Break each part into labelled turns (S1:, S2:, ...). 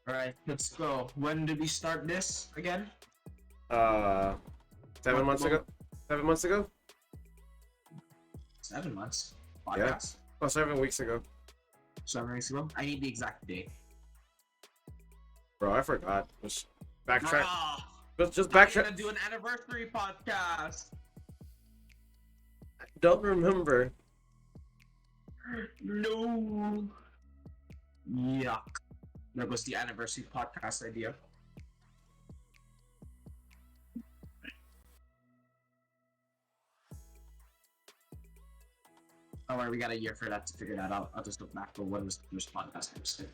S1: Alright, let's go. When did we start this again?
S2: Uh, 7 months ago. 7 months ago?
S1: 7 months.
S2: Yeah.
S1: Podcast.
S2: Oh, 7 weeks ago.
S1: 7 weeks ago. I need the exact date.
S2: Bro, I forgot. Just backtrack.
S1: Bruh,
S2: Just
S1: I'm
S2: backtrack.
S1: gonna do an anniversary podcast.
S2: I don't remember.
S1: No. Yuck. There goes the anniversary podcast idea. Don't worry, we got a year for that to figure that out. I'll just look back for when was the first podcast posted.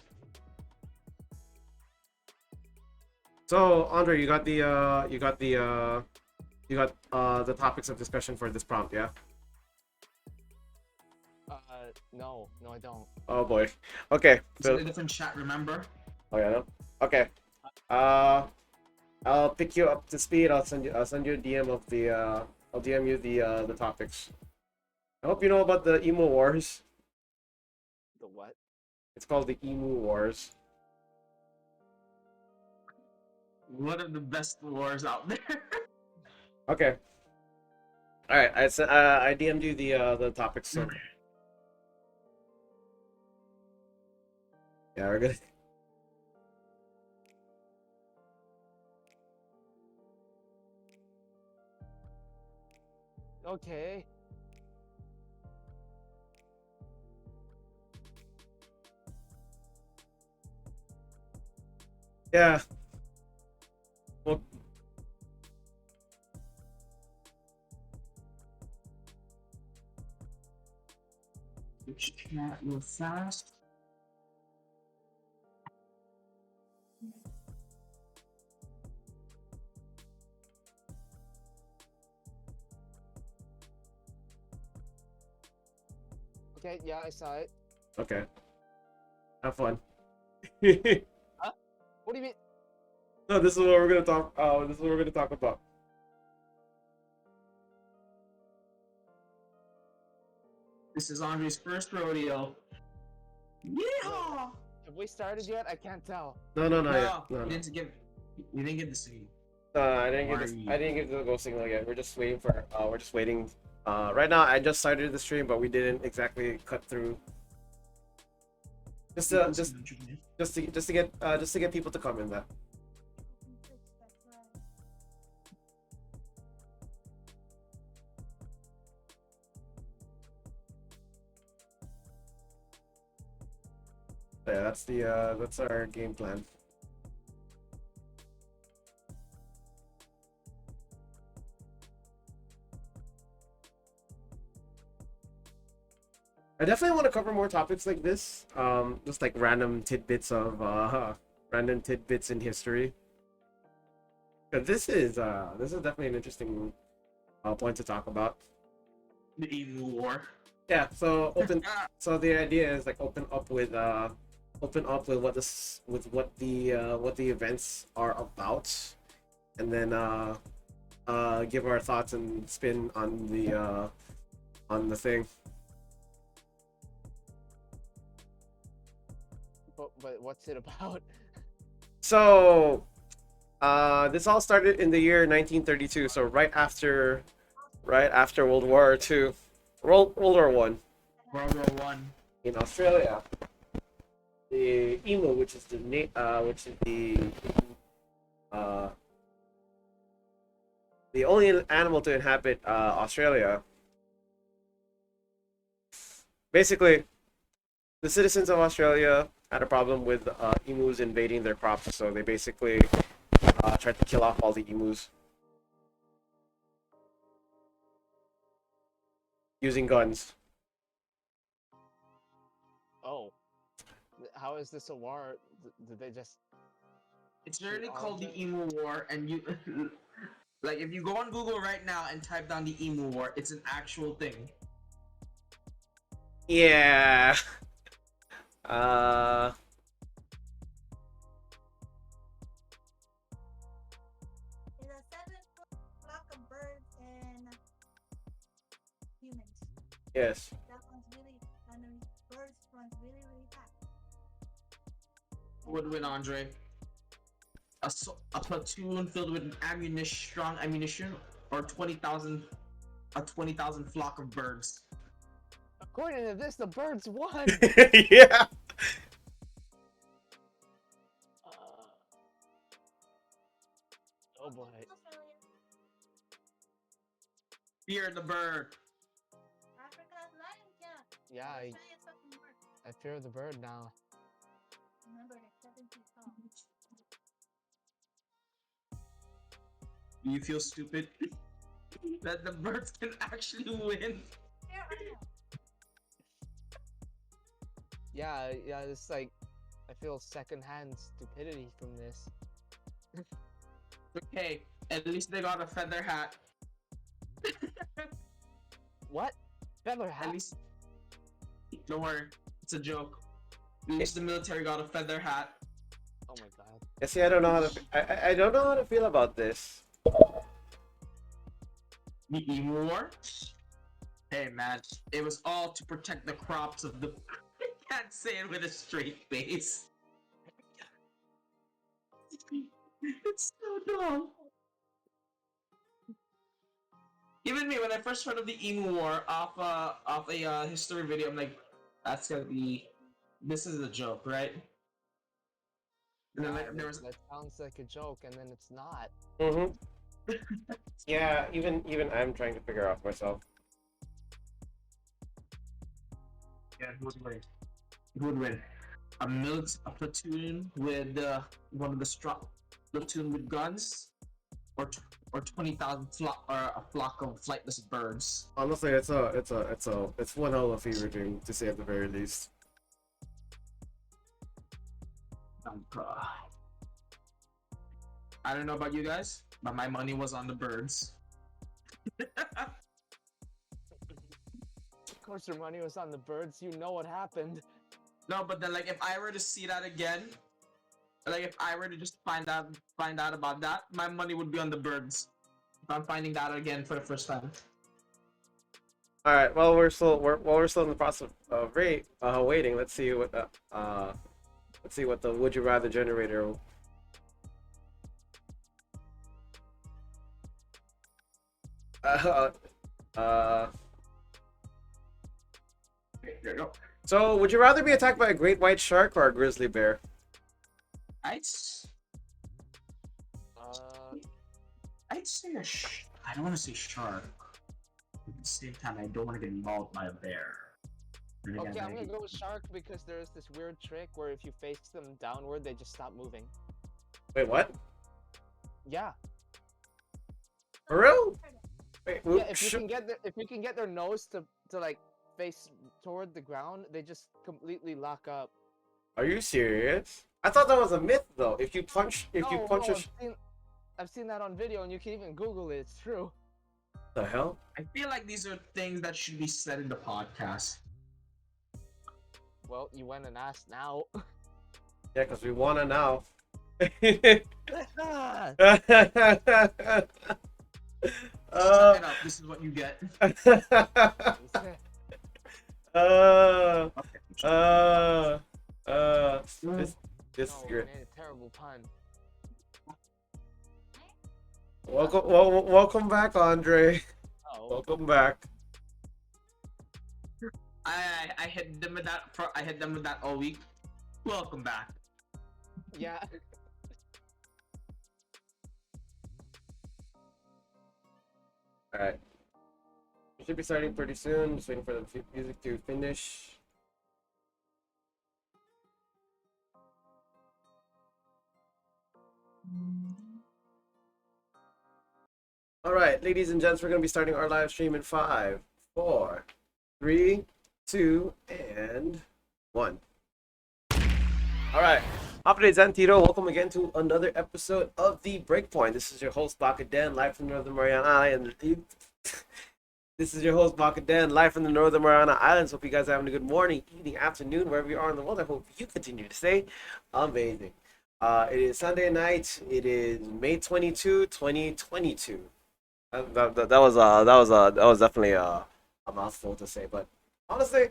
S2: So, Andre, you got the the topics of discussion for this prompt, yeah?
S3: No, I don't.
S2: Oh boy. Okay.
S1: It's in a different chat, remember?
S2: Oh yeah. No? Okay. I'll pick you up to speed. I'll send you a DM of the I'll DM you the topics. I hope you know about the Emu Wars.
S3: The what?
S2: It's called the Emu Wars.
S1: One of the best wars out there.
S2: Okay. All right. I DM'd you the topics. So yeah, we're good.
S3: Okay.
S2: Yeah. Well,
S1: Which chat real fast?
S3: Okay, yeah, I saw it.
S2: okay. Have fun.
S3: What do you mean?
S2: No, this is what we're gonna talk. This is what we're gonna talk about.
S1: This is Andre's first rodeo. Yeah.
S3: Have we started yet? I can't tell.
S2: No,
S1: No,
S2: yeah. No.
S1: you didn't give the signal.
S2: I didn't get this. I didn't get the go signal yet. We're just waiting for. We're just waiting. Right now, I just started the stream, but we didn't exactly cut through. Just to get people to comment that. Yeah, that's our game plan. I definitely want to cover more topics like this. Just like random tidbits in history. But this is definitely an interesting point to talk about.
S1: The Emu War.
S2: Yeah, so so the idea is like open up with what the events are about, and then give our thoughts and spin on the thing.
S3: But what's it about?
S2: So this all started in the year 1932, so right after World War II. World War One.
S1: World War One.
S2: In Australia, the emu, which is the only animal to inhabit Australia. Basically, the citizens of Australia had a problem with emus invading their crops, so they basically tried to kill off all the emus using guns.
S3: Oh, how is this a war? Did they just?
S1: It's literally called the Emu War, and you like if you go on Google right now and type down the Emu War, it's an actual thing.
S2: Yeah.
S4: It's a 7-foot flock of birds and humans.
S2: Yes.
S4: That one's really, and then birds runs really, really fast.
S1: would win, Andre? A platoon filled with strong ammunition, or 20,000 flock of birds.
S3: According to this, the birds won.
S2: Yeah.
S3: Oh boy.
S4: Australia.
S1: Fear the bird.
S4: Africa's lion, yeah.
S3: Yeah,
S4: Australia's fucking work.
S3: I fear the bird now.
S4: Remember, they're 7 feet tall.
S1: Do you feel stupid that the birds can actually win?
S4: Here I know.
S3: Yeah, it's like I feel secondhand stupidity from this.
S1: Okay, at least they got a feather hat.
S3: What? Feather
S1: At
S3: hat?
S1: least, don't worry, it's a joke. At least the military got a feather hat.
S3: Oh my god.
S2: Yeah, see, I don't know how to. I don't know how to feel about this.
S1: The Emu Wars? Hey man, it was all to protect the crops of the. I can't say it with a straight face. It's so dumb. Even me, when I first heard of the Emu War off a history video, I'm like, that's gonna be. This is a joke, right? And then
S3: Yeah,
S1: like, there was.
S3: that sounds like a joke, and then it's not.
S2: Mm-hmm. Yeah, even I'm trying to figure out myself.
S1: Yeah, who would win? Who would win? A platoon with one of the platoon with guns, or 20,000 a flock of flightless birds.
S2: Honestly, it's one hell of a fever dream to say at the very least.
S1: I don't know about you guys, but my money was on the birds.
S3: Of course, your money was on the birds. You know what happened.
S1: No, but then like if I were to see that again, like if I were to just find out about that, my money would be on the birds. If I'm finding that again for the first time.
S2: All right. Well, we're still in the process of waiting. Let's see what the would you rather generator.
S1: There you go.
S2: So, would you rather be attacked by a great white shark or a grizzly bear?
S1: I'd say I don't want to say shark. At the same time, I don't want to get mauled by a bear. And again,
S3: Okay, I'm gonna go with shark because there's this weird trick where if you face them downward, they just stop moving.
S2: Wait, what?
S3: Yeah.
S2: For real? Wait,
S3: Yeah, if you can get their nose to like face toward the ground, they just completely lock up.
S2: are you serious? I thought that was a myth, though. If you punch
S3: I've seen that on video, and you can even Google it. It's true.
S2: the hell?
S1: I feel like these are things that should be said in the podcast.
S3: Well, you went and asked now.
S2: Yeah, because we wanna now.
S1: Suck it up. This is what you get.
S2: This is
S3: No,
S2: great.
S3: man, a terrible pun.
S2: Welcome back, Andre.
S3: Oh.
S2: Welcome back.
S1: I hit them with that. I hit them with that all week. Welcome back.
S3: Yeah.
S2: All right. We should be starting pretty soon. Just waiting for the music to finish. All right, ladies and gents, we're going to be starting our live stream in 5, 4, 3, 2, and 1. All right. Updates Antito, welcome again to another episode of the Breakpoint. This is your host, Bakaden, live from Northern Mariana Island. This is your host, Bakaden, live from the Northern Mariana Islands. Hope you guys are having a good morning, evening, afternoon, wherever you are in the world. I hope you continue to stay amazing. It is Sunday night. It is May 22, 2022. That was definitely a mouthful to say, but honestly,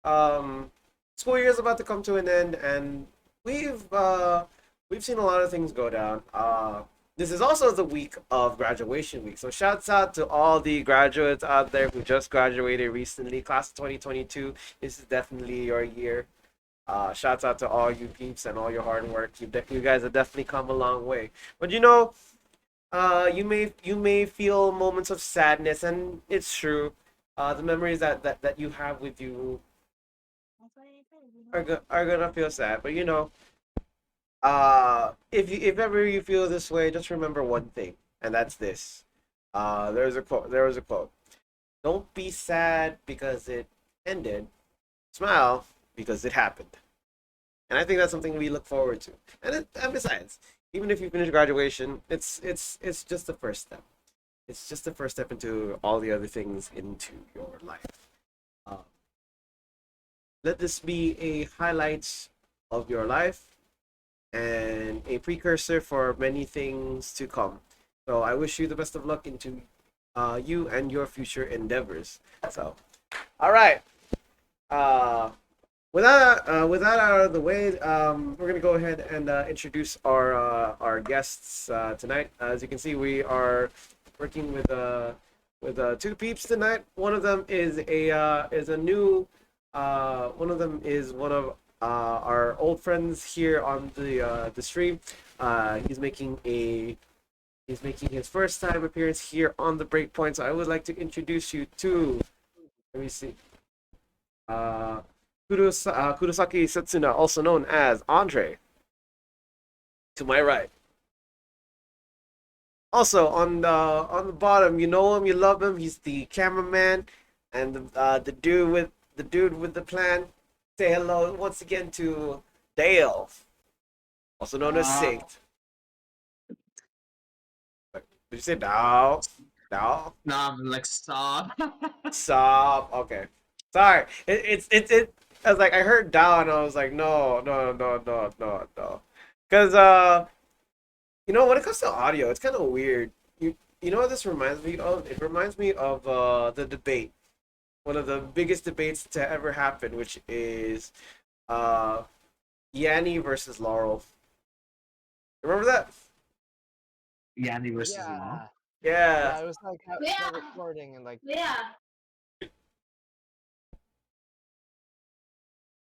S2: school year is about to come to an end, and we've seen a lot of things go down. This is also the week of graduation week. So shouts out to all the graduates out there who just graduated recently, class of 2022. This is definitely your year. Shouts out to all you peeps and all your hard work. You guys have definitely come a long way. But you may feel moments of sadness, and it's true. The memories that you have with you
S4: That's what I said. You know,
S2: are gonna feel sad. But if ever you feel this way, just remember one thing, and that's this. There's a quote. There was a quote. Don't be sad because it ended. Smile because it happened. And I think that's something we look forward to. And besides, even if you finish graduation, it's just the first step. It's just the first step into all the other things into your life. Uh, Let this be a highlight of your life and a precursor for many things to come. So I wish you the best of luck into you and your future endeavors. So, all right. With that out of the way, we're gonna go ahead and introduce our guests tonight. As you can see, we are working with two peeps tonight. One of them is a new one of them is one of our old friends here on the stream. He's making his first time appearance here on the Breakpoint. So I would like to introduce you to. Let me see. Kurosaki Setsuna, also known as Andre, to my right. Also on the bottom, you know him, you love him. He's the cameraman and the dude with the plan. Say hello once again to Dale, also known as Synced. Did you say Dal? Dal?
S1: Nah, I'm like stop.
S2: Stop. Okay. Sorry. It. I was like, I heard Dal and I was like, no, no, no, no, no, no. Because when it comes to audio, it's kind of weird. You know what this reminds me of? It reminds me of the debate, one of the biggest debates to ever happen, which is uh Yanni versus Laurel. Remember that?
S1: Yanni versus Law.
S3: Yeah.
S2: Yeah.
S3: Yeah, it was like
S4: Yeah.
S3: the recording and like
S4: yeah.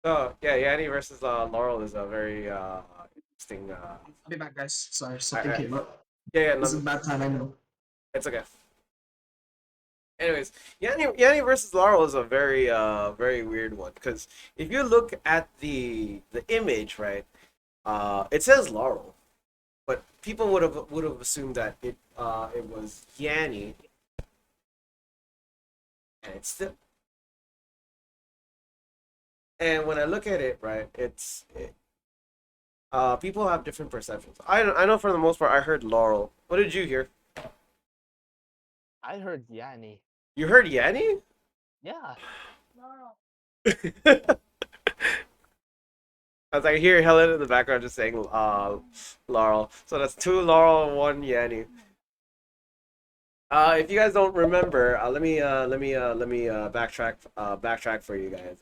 S2: Oh yeah, Yanni versus Laurel is a very interesting.
S1: I'll be back, guys. Sorry, something
S2: I-
S1: came up.
S2: Yeah,
S1: This is
S2: no,
S1: a bad time, I know.
S2: it's okay. Anyways, Yanni versus Laurel is a very weird one because if you look at the image, right, it says Laurel, but people would have assumed that it was Yanni, and it's still. And when I look at it, right, people have different perceptions. I know for the most part I heard Laurel. What did you hear?
S3: I heard Yanni.
S2: You heard Yanni?
S3: Yeah.
S4: Laurel.
S2: As I hear Helen in the background just saying Laurel. So that's two Laurel and one Yanni. If you guys don't remember, let me backtrack for you guys.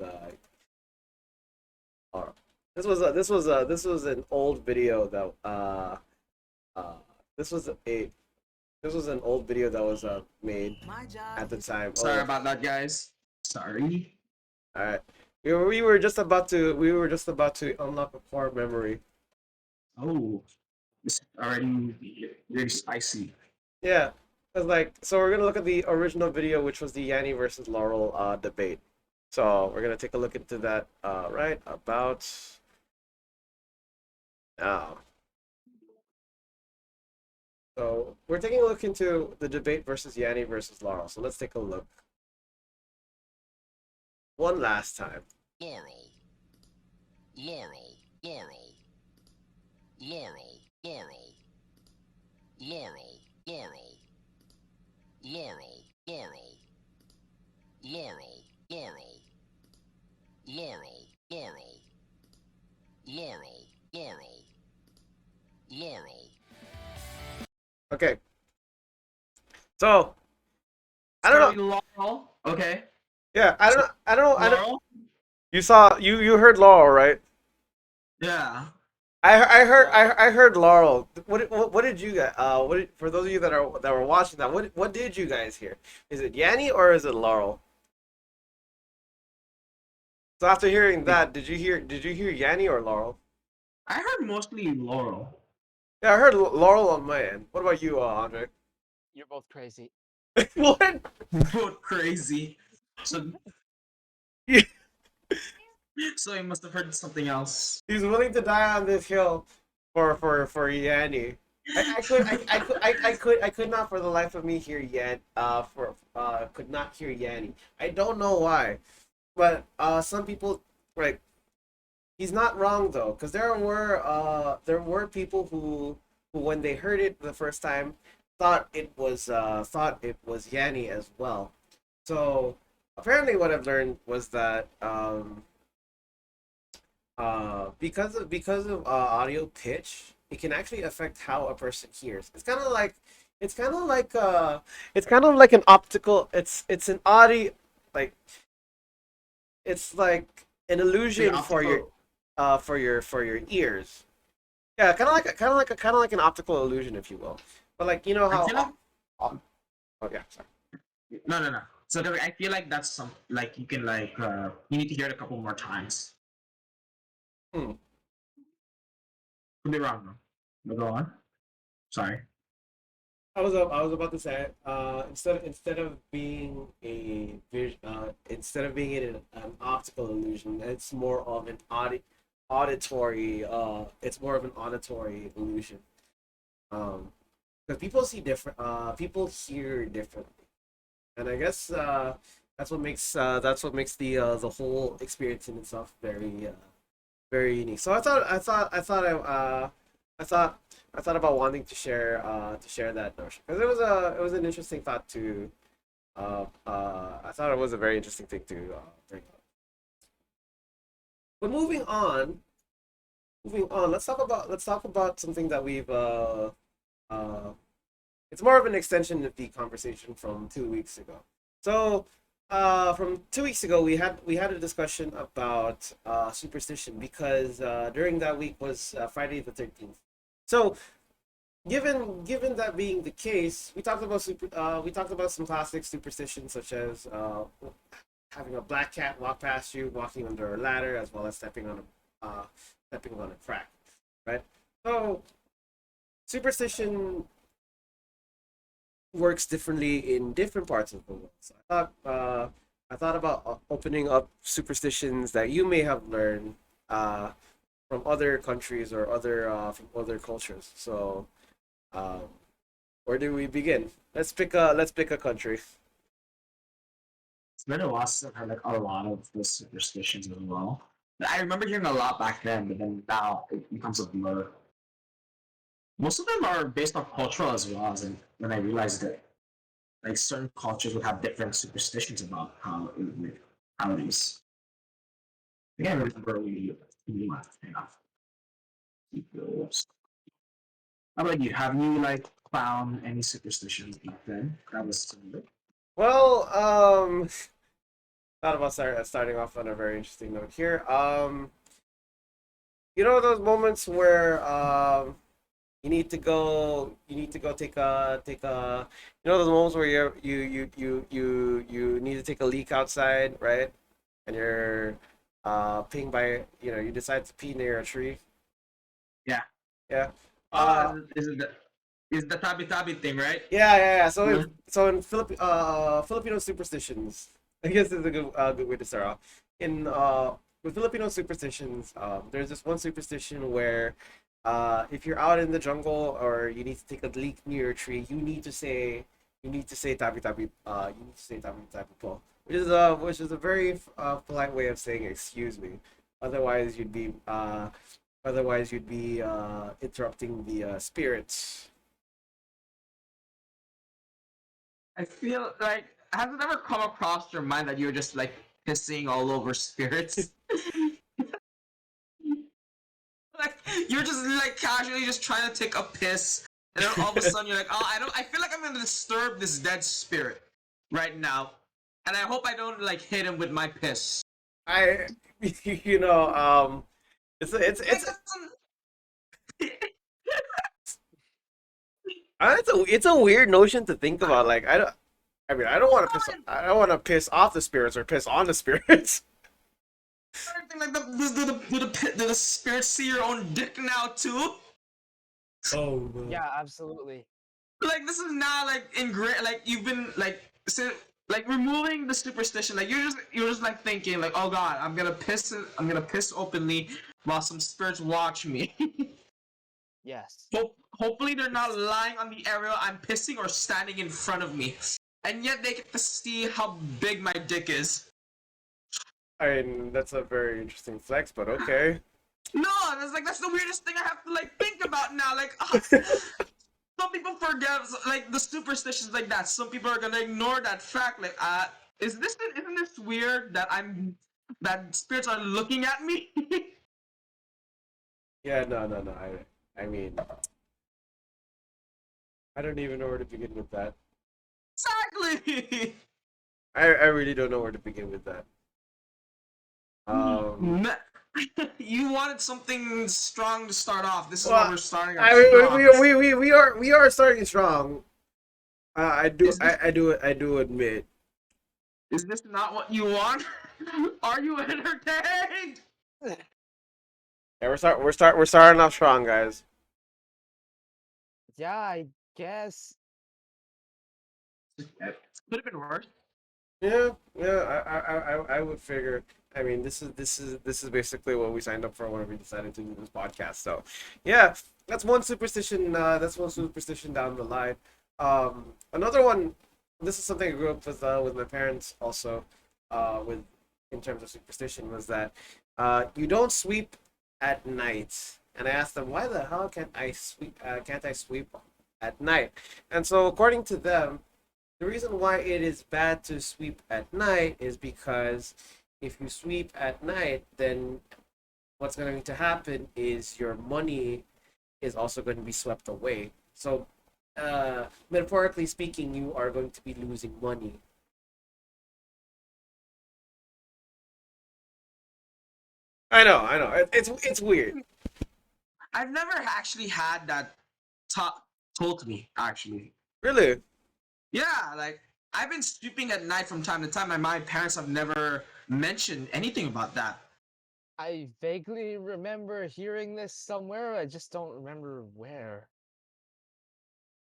S2: This was an old video that uh this was a this was an old video that was made at the time.
S1: Sorry
S2: Oh,
S1: about that, guys. Sorry.
S2: all right. We were just about to unlock a core memory.
S1: Oh, it's already very spicy.
S2: Yeah. It's like, so we're gonna look at the original video, which was the Yanni versus Laurel debate. So we're gonna take a look into that right about now. So we're taking a look into the debate versus Yanni versus Laurel. So let's take a look one last time.
S5: Laurel, Laurel, Laurel, Laurel, Laurel, Laurel, Laurel, Laurel, Laurel, Laurel, Laurel, Laurel, Laurel, Laurel, Laurel, Laurel.
S2: Okay. So I don't know.
S1: Laurel. Okay.
S2: Yeah, I don't know.
S1: Laurel.
S2: You heard Laurel, right?
S1: Yeah.
S2: I heard Laurel. What did you guys for those of you that were watching that, what did you guys hear? Is it Yanni or is it Laurel? So after hearing that, did you hear Yanni or Laurel?
S1: I heard mostly Laurel.
S2: Yeah, I heard Laurel on my end. What about you, Andre?
S3: You're both crazy.
S2: What?
S1: Both crazy. So so he must have heard something else.
S2: He's willing to die on this hill for Yanni. I could not for the life of me hear could not hear Yanni. I don't know why, but some people, like, he's not wrong though, because there were people who when they heard it the first time thought it was Yanni as well. So apparently, what I've learned was that because of audio pitch, it can actually affect how a person hears. It's kind of like it's kind of like an optical. It's an audio, like, it's like an illusion for your
S1: optical-
S2: for your ears. Yeah, kind of like an optical illusion, if you will. But like, you know
S1: I
S2: how
S1: feel like
S2: oh yeah, sorry.
S1: no. So I feel like that's some like you can like you need to hear it a couple more times.
S2: Hmm.
S1: Could be wrong though. But go on. Sorry.
S2: I was about to say, instead of being instead of being an optical illusion, it's more of an auditory it's more of an auditory illusion. Because people see different, people hear differently, and I guess that's what makes the whole experience in itself very unique. So I thought I thought about wanting to share that notion, because it was an interesting thought to I thought it was a very interesting thing to bring up. But moving on, let's talk about something that we've uh it's more of an extension of the conversation from 2 weeks ago. So from 2 weeks ago, we had a discussion about superstition, because during that week was Friday the 13th. So given that being the case, we talked about some classic superstitions, such as having a black cat walk past you, walking under a ladder, as well as stepping on a crack, right? So superstition works differently in different parts of the world. So I thought about opening up superstitions that you may have learned from other countries or other from other cultures. So um, where do we begin? Let's pick a country.
S1: It's been a while since I've had like a lot of the superstitions as well. I remember hearing a lot back then, but then now it becomes a blur. Most of them are based on cultural as well, as in when I realized that like certain cultures would have different superstitions about how it is. I can't remember we left enough. How about you? Have you like found any superstitions back then that was similar?
S2: Well, thought about starting off on a very interesting note here. You know those moments where you need to go take a you know those moments where you need to take a leak outside, right? And you're peeing by, you decide to pee near a tree.
S1: Yeah.
S2: Yeah. Uh
S1: Is the tabi tabi thing, right?
S2: yeah. So
S1: Yeah.
S2: Filipino superstitions, I guess is a good way to start off. In with Filipino superstitions, there's this one superstition where if you're out in the jungle or you need to take a leak near a tree, you need to say tabi tabi you need to say tabi tabi po, which is a very polite way of saying excuse me. Otherwise you'd be interrupting the spirits.
S1: I feel like has it ever come across your mind that you're just like pissing all over spirits? Like you're just like casually just trying to take a piss, and then all of a sudden you're like, oh, I feel like I'm gonna disturb this dead spirit right now, and I hope I don't like hit him with my piss.
S2: I you know it's
S1: Like,
S2: it's
S1: that's
S2: It's a weird notion to think about. Like I mean, I don't want to piss off the spirits or piss on the spirits.
S1: Like do the spirits see your own dick now too?
S2: Oh no.
S3: Yeah, absolutely.
S1: Like this is now like like you've been like like removing the superstition. Like you're just like thinking like, oh god, I'm gonna piss openly while some spirits watch me.
S3: Yes.
S1: Hopefully they're not lying on the area I'm pissing or standing in front of me, and yet they get to see how big my dick is.
S2: I mean, that's a very interesting flex, but okay.
S1: No, that's the weirdest thing I have to like think about now. Like, some people forget like the superstitions like that. Some people are gonna ignore that fact. Like, isn't this weird that that spirits are looking at me?
S2: Yeah, no. I mean, I don't even know where to begin with that.
S1: Exactly.
S2: I really don't know where to begin with that.
S1: You wanted something strong to start off. This is
S2: Well,
S1: what we're starting off
S2: I mean,
S1: strong.
S2: we are starting strong.
S1: Is this,
S2: I do admit.
S1: is this not what you want? Are you entertained?
S2: Yeah, we're starting off strong, guys.
S3: Yeah, I guess.
S1: Could have been worse.
S2: Yeah, I would figure. I mean, this is basically what we signed up for when we decided to do this podcast. So, yeah, that's one superstition. That's one superstition down the line. Another one. This is something I grew up with my parents also. With in terms of superstition was that you don't sweep at night. And I asked them, why the hell can't I sweep? Can't I sweep at night? And so, according to them, the reason why it is bad to sweep at night is because if you sweep at night, then what's going to happen is your money is also going to be swept away. So, metaphorically speaking, you are going to be losing money. I know. It's weird.
S1: I've never actually had that told to me, actually.
S2: Really?
S1: Yeah, like, I've been sweeping at night from time to time, and my parents have never mentioned anything about that.
S3: I vaguely remember hearing this somewhere. I just don't remember where.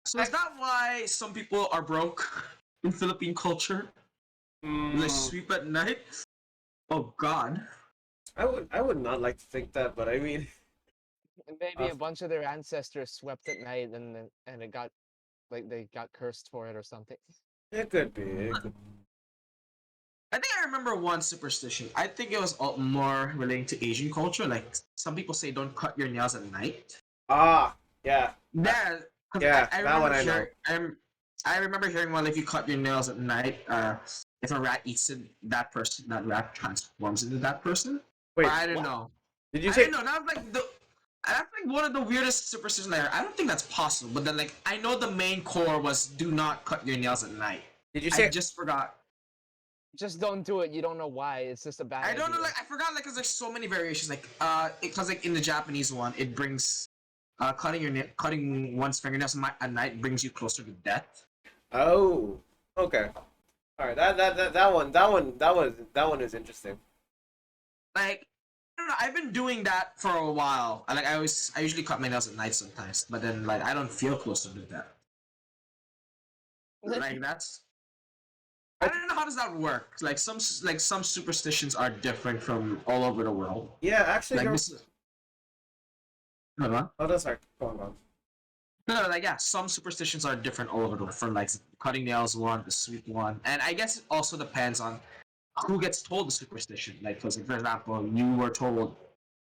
S1: So is that why some people are broke in Philippine culture? When they sweep at night? Oh god.
S2: I would not like to think that, but I mean,
S3: And maybe a bunch of their ancestors swept at night and it got like they got cursed for it or something.
S2: it could be. It could
S1: I think I remember one superstition. I think it was more relating to Asian culture. Like, some people say don't cut your nails at night.
S2: Yeah.
S1: Yeah, 'cause
S2: Yeah,
S1: I
S2: that one
S1: remember
S2: I know.
S1: I remember hearing, well, if you cut your nails at night, if a rat eats it, that rat transforms into that person.
S2: Wait,
S1: Or I don't
S2: what?
S1: know.
S2: Did you
S1: I
S2: say?
S1: don't know. That's like one of the weirdest superstitions I heard. I don't think that's possible, but then like I know the main core was do not cut your nails at night.
S2: Did you
S1: I
S2: say?
S1: just forgot.
S3: Just don't do it. You don't know why. It's just a bad
S1: I don't know.
S3: idea.
S1: Like I forgot. Like, cause there's so many variations. Like because like in the Japanese one, it brings cutting one's fingernails at night brings you closer to death.
S2: Oh, okay. All right. That one is interesting.
S1: Like I don't know. I've been doing that for a while. I usually cut my nails at night sometimes, but then like I don't feel closer to death. Like that's. I don't know how does that work. Like some superstitions are different from all over the world.
S2: Yeah, actually,
S1: Like this. Hold on.
S2: oh, that's right. Go on.
S1: No, like yeah, some superstitions are different all over the world. From like cutting nails one, the sweep one, and I guess it also depends on who gets told the superstition. Like, because for example, you were told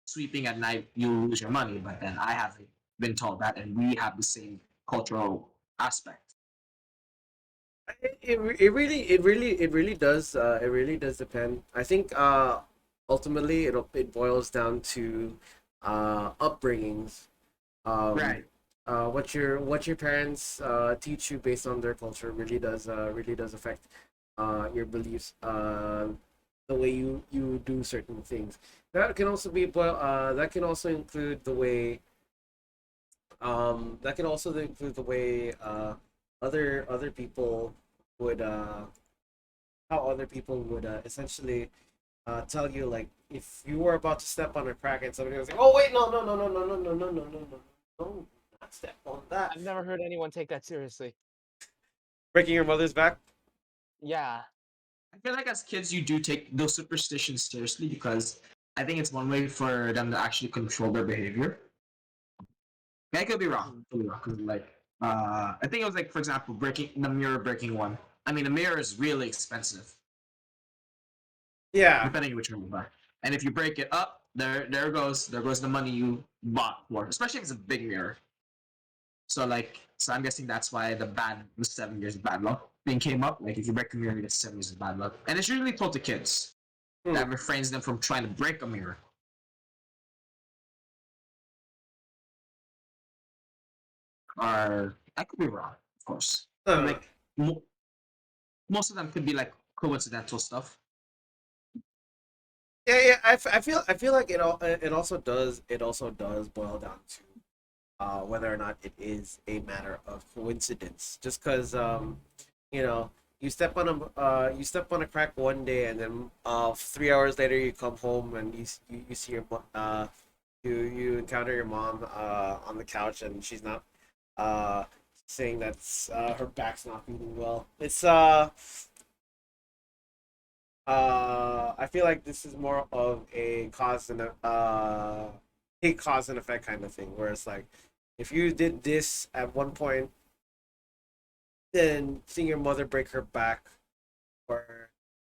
S1: sweeping at night you lose your money, but then I haven't been told that, and we have the same cultural aspect.
S2: It really does depend. I think ultimately it boils down to upbringings.
S1: Right.
S2: What your parents teach you based on their culture really does affect your beliefs, the way you do certain things. That can also include the way That can also include the way other people would how other people would essentially tell you, like, if you were about to step on a crack and somebody was like, "Oh wait, no, no, no, no, no, no, no, no, no, no, no, no, not step on that."
S3: I've never heard anyone take that seriously.
S2: Breaking your mother's back.
S3: Yeah.
S1: I feel like as kids, you do take those superstitions seriously because I think it's one way for them to actually control their behavior. I could be wrong. Could be wrong. 'Cause, like, I think it was like, for example, breaking the mirror breaking one. I mean, a mirror is really expensive,
S2: Yeah.
S1: depending on which one you buy. And if you break it up, there goes the money you bought for, especially if it's a big mirror. So I'm guessing that's why the 7 years of bad luck thing came up. Like if you break a mirror, you get 7 years of bad luck, and it's usually told to kids. That refrains them from trying to break a mirror. Or I could be wrong, of course. Like most of them could be like coincidental stuff.
S2: Yeah, yeah. I feel like it also does boil down to whether or not it is a matter of coincidence. Just because you know, you step on a crack one day, and then 3 hours later you come home and you see you encounter your mom on the couch, and she's not uh saying that her back's not feeling well. It's I feel like this is more of a cause and effect kind of thing, where it's like, if you did this at one point, then seeing your mother break her back, or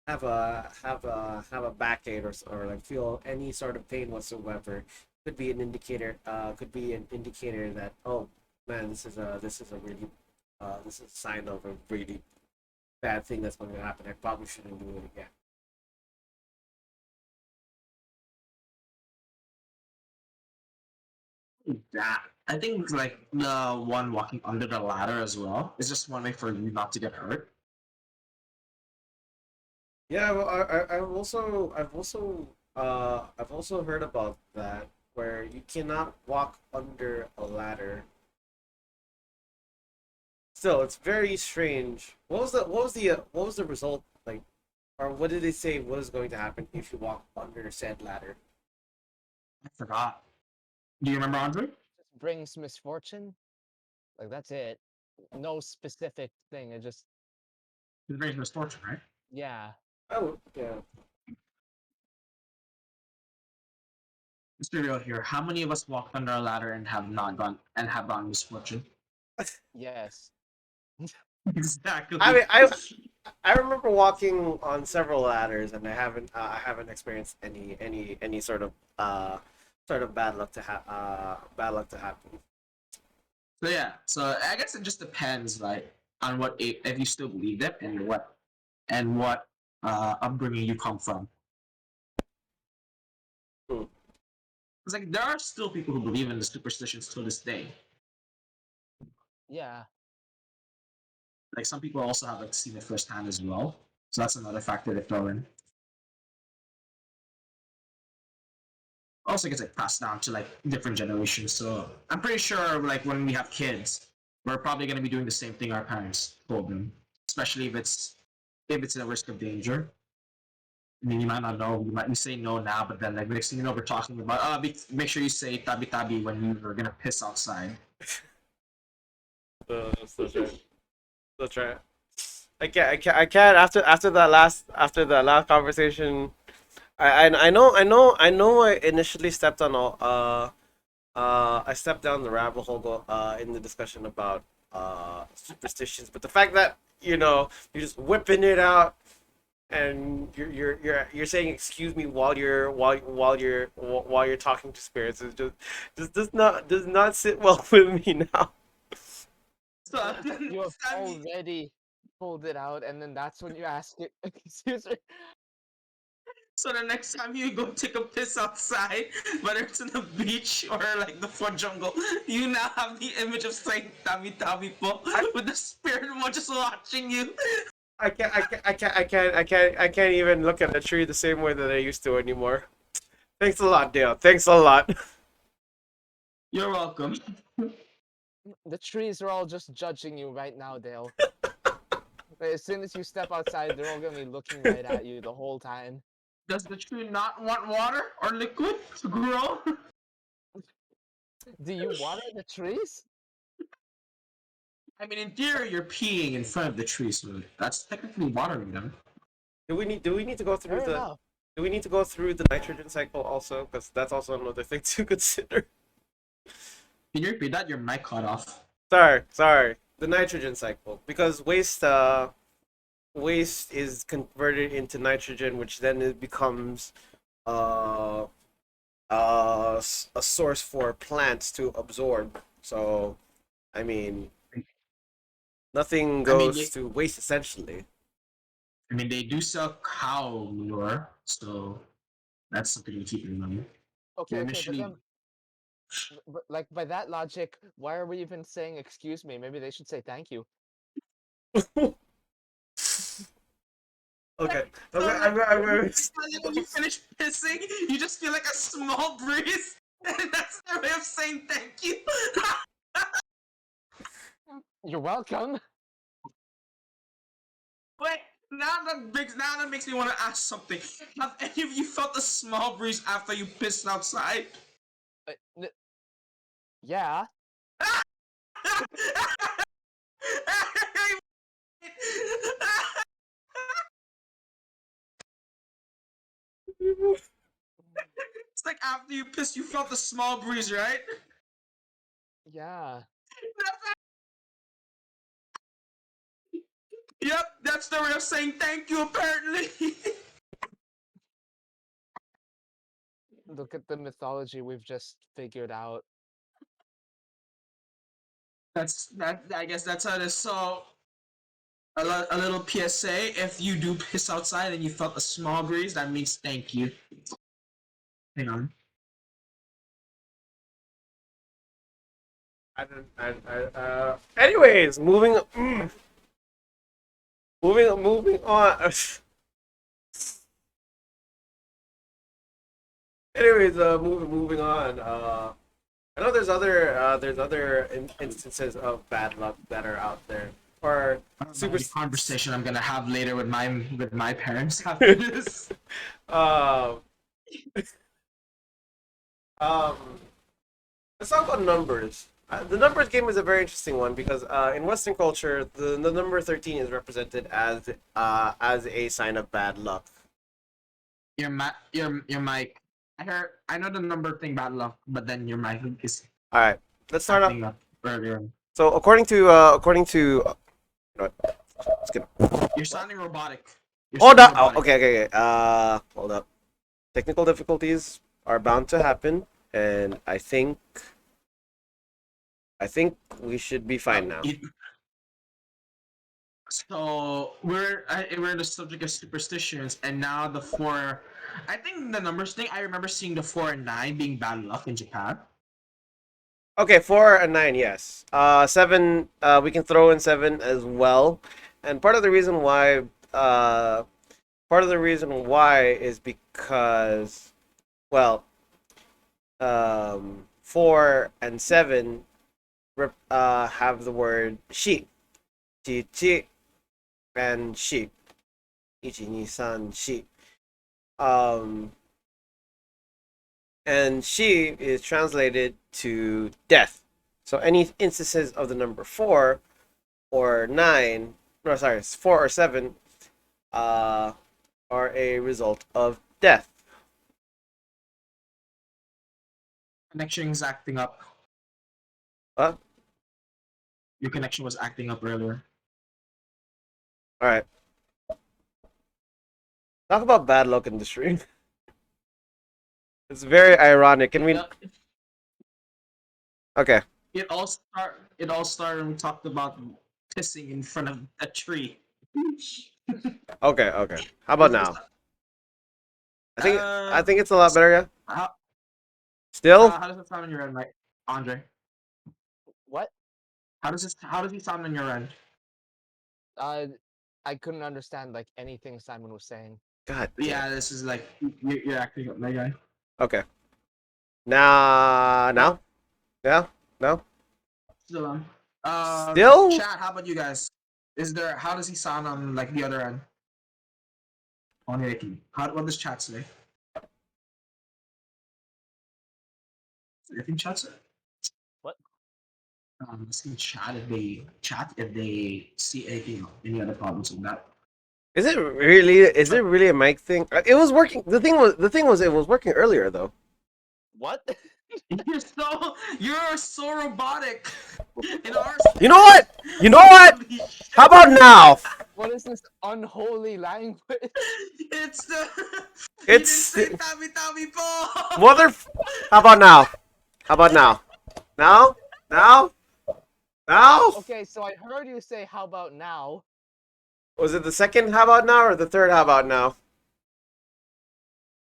S2: have a backache, or like feel any sort of pain whatsoever, could be an indicator. Could be an indicator that, oh man, this is a sign of a really bad thing that's going to happen. I probably shouldn't do it again.
S1: That I think like the one walking under the ladder as well is just one way for you not to get hurt.
S2: Yeah, well, I've also heard about that, where you cannot walk under a ladder. Still, it's very strange. What was the result like, or what did they say was going to happen if you walk under said ladder?
S1: I forgot. Do you remember, Andre?
S3: Just brings misfortune. Like that's it. No specific thing. It just
S1: It brings misfortune, right?
S3: yeah.
S2: Oh, yeah.
S1: Let's be real here. How many of us walked under a ladder and have not gone and have gone misfortune?
S3: Yes.
S1: Exactly.
S2: I mean, I remember walking on several ladders, and I haven't experienced any sort of bad luck to happen.
S1: So yeah, so I guess it just depends, like, on if you still believe it and what upbringing you come from.
S2: Hmm.
S1: It's like there are still people who believe in the superstitions to this day.
S3: Yeah.
S1: Like some people also have like seen it firsthand as well. So that's another factor to throw in. Also gets like passed down to like different generations. So I'm pretty sure like when we have kids, we're probably gonna be doing the same thing our parents told them. Especially if it's a risk of danger. I mean, you might not know. You say no now, but then like next thing you know, we're talking about make sure you say tabi tabi when you are gonna piss outside.
S2: So true. So true. I can't. After that last conversation, I know. I initially stepped on I stepped down the rabbit hole in the discussion about superstitions, but the fact that you're just whipping it out, and you're saying excuse me while you're talking to spirits, is just does not sit well with me now.
S1: So
S3: You have
S1: I mean,
S3: already pulled it out, and then that's when you ask it. Excuse me.
S1: so the next time you go take a piss outside, whether it's in the beach or like the fun jungle, you now have the image of saying tabi tabi po with the spirit one just watching you.
S2: I can't even look at a tree the same way that I used to anymore. Thanks a lot, Dale. Thanks a lot.
S1: You're welcome.
S3: The trees are all just judging you right now, Dale. As soon as you step outside, they're all gonna be looking right at you the whole time.
S1: Does the tree not want water or liquid to grow?
S3: Do you water the trees?
S1: I mean, in theory, you're peeing in front of the tree, so that's technically watering them.
S2: Do we need to go through
S3: Fair
S2: the
S3: enough.
S2: do we need to go through the nitrogen cycle also? Because that's also another thing to consider.
S1: Can you repeat that? Your mic cut off.
S2: Sorry. The nitrogen cycle. Because waste is converted into nitrogen, which then it becomes a source for plants to absorb. So, I mean, nothing goes to waste essentially.
S1: I mean, they do sell cow manure, so that's something to keep in mind.
S3: Okay, but
S1: Initially,
S3: then, like by that logic, why are we even saying excuse me? Maybe they should say thank you.
S2: Okay.
S1: so
S2: I'm
S1: when you finish pissing, you just feel like a small breeze, and that's their way of saying thank you.
S3: You're welcome.
S1: Wait, now that makes me want to ask something. Have any of you felt a small breeze after you pissed outside?
S3: Yeah.
S1: It's like after you pissed, you felt the small breeze, right?
S3: Yeah.
S1: Yep, that's the way of saying thank you, apparently.
S3: Look at the mythology we've just figured out.
S1: I guess that's how it is. So, a little PSA: if you do piss outside and you felt a small breeze, that means thank you. Hang on.
S2: Anyways, moving on. Anyways, moving on. I know there's other instances of bad luck that are out there, or super
S1: Conversation I'm gonna have later with my parents after this.
S2: um um. Let's talk about numbers. The numbers game is a very interesting one because in Western culture, the number 13 is represented as a sign of bad luck.
S1: Your mic. I know the number thing bad luck, but then your mic is
S2: All right, let's start off.
S1: acting up earlier.
S2: So let's get.
S1: You're sounding robotic.
S2: Hold up. Oh, okay. Hold up. Technical difficulties are bound to happen, and I think we should be fine now.
S1: So we're the subject of superstitions, and now the four. I think the numbers thing. I remember seeing the 4 and 9 being bad luck in Japan.
S2: Okay, 4 and 9, yes. 7, we can throw in 7 as well. And part of the reason why is because, well, 4 and 7 have the word sheep. Chi and sheep. Ichi, ni, san, sheep. And she is translated to death. So any instances of the number 4 or 9, no, sorry, 4 or 7, are a result of death.
S1: Connection is acting up.
S2: What?
S1: Your connection was acting up earlier.
S2: All right. Talk about bad luck in the stream. It's very ironic. Can we? Okay.
S1: It all started when we talked about pissing in front of a tree.
S2: Okay. How about now? I think it's a lot better. Yeah. Still?
S1: How does it sound on your end, Mike? Andre?
S3: What?
S1: How does he sound on your end?
S3: I couldn't understand like anything Simon was saying.
S2: God.
S1: Yeah, this is like you're acting up, my guy.
S2: Okay. Now? Yeah? No?
S1: Still on.
S2: Still?
S1: Chat. How about you guys? Is there? How does he sound on like the other end? On Ricky. How? What does chat say? Anything chat say?
S3: What?
S1: Let's see chat if they see anything, any other problems with that.
S2: Is it really? Is it really a mic thing? It was working. The thing was, it was working earlier though.
S3: What?
S1: You're so robotic. In our
S2: You know what? You know what?
S1: Holy shit.
S2: How about now?
S3: What is this unholy language?
S1: It's the.
S2: It's
S1: You didn't say tabi tabi po.
S2: mother. How about now? How about now? Now? Now? Now?
S3: Okay, so I heard you say, "How about now?"
S2: Was it the second how about now or the third how about now?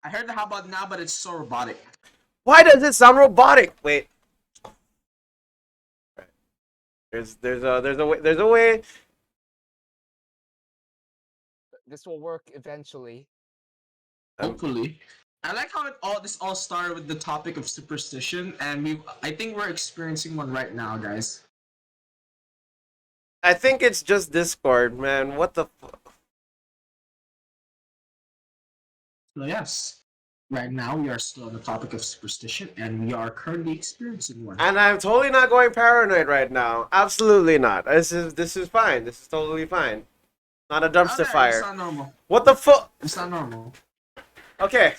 S1: I heard the how about now, but it's so robotic.
S2: Why does it sound robotic? Wait. There's a way.
S3: This will work eventually.
S1: Hopefully. I like how this all started with the topic of superstition, and I think we're experiencing one right now, guys.
S2: I think it's just Discord, man. What the
S1: So yes, right now we are still on the topic of superstition, and we are currently experiencing one.
S2: And I'm totally not going paranoid right now. Absolutely not. This is fine. This is totally fine. Not a dumpster
S1: Okay,
S2: fire.
S1: It's not normal.
S2: What the fuck?
S1: It's not normal.
S2: Okay,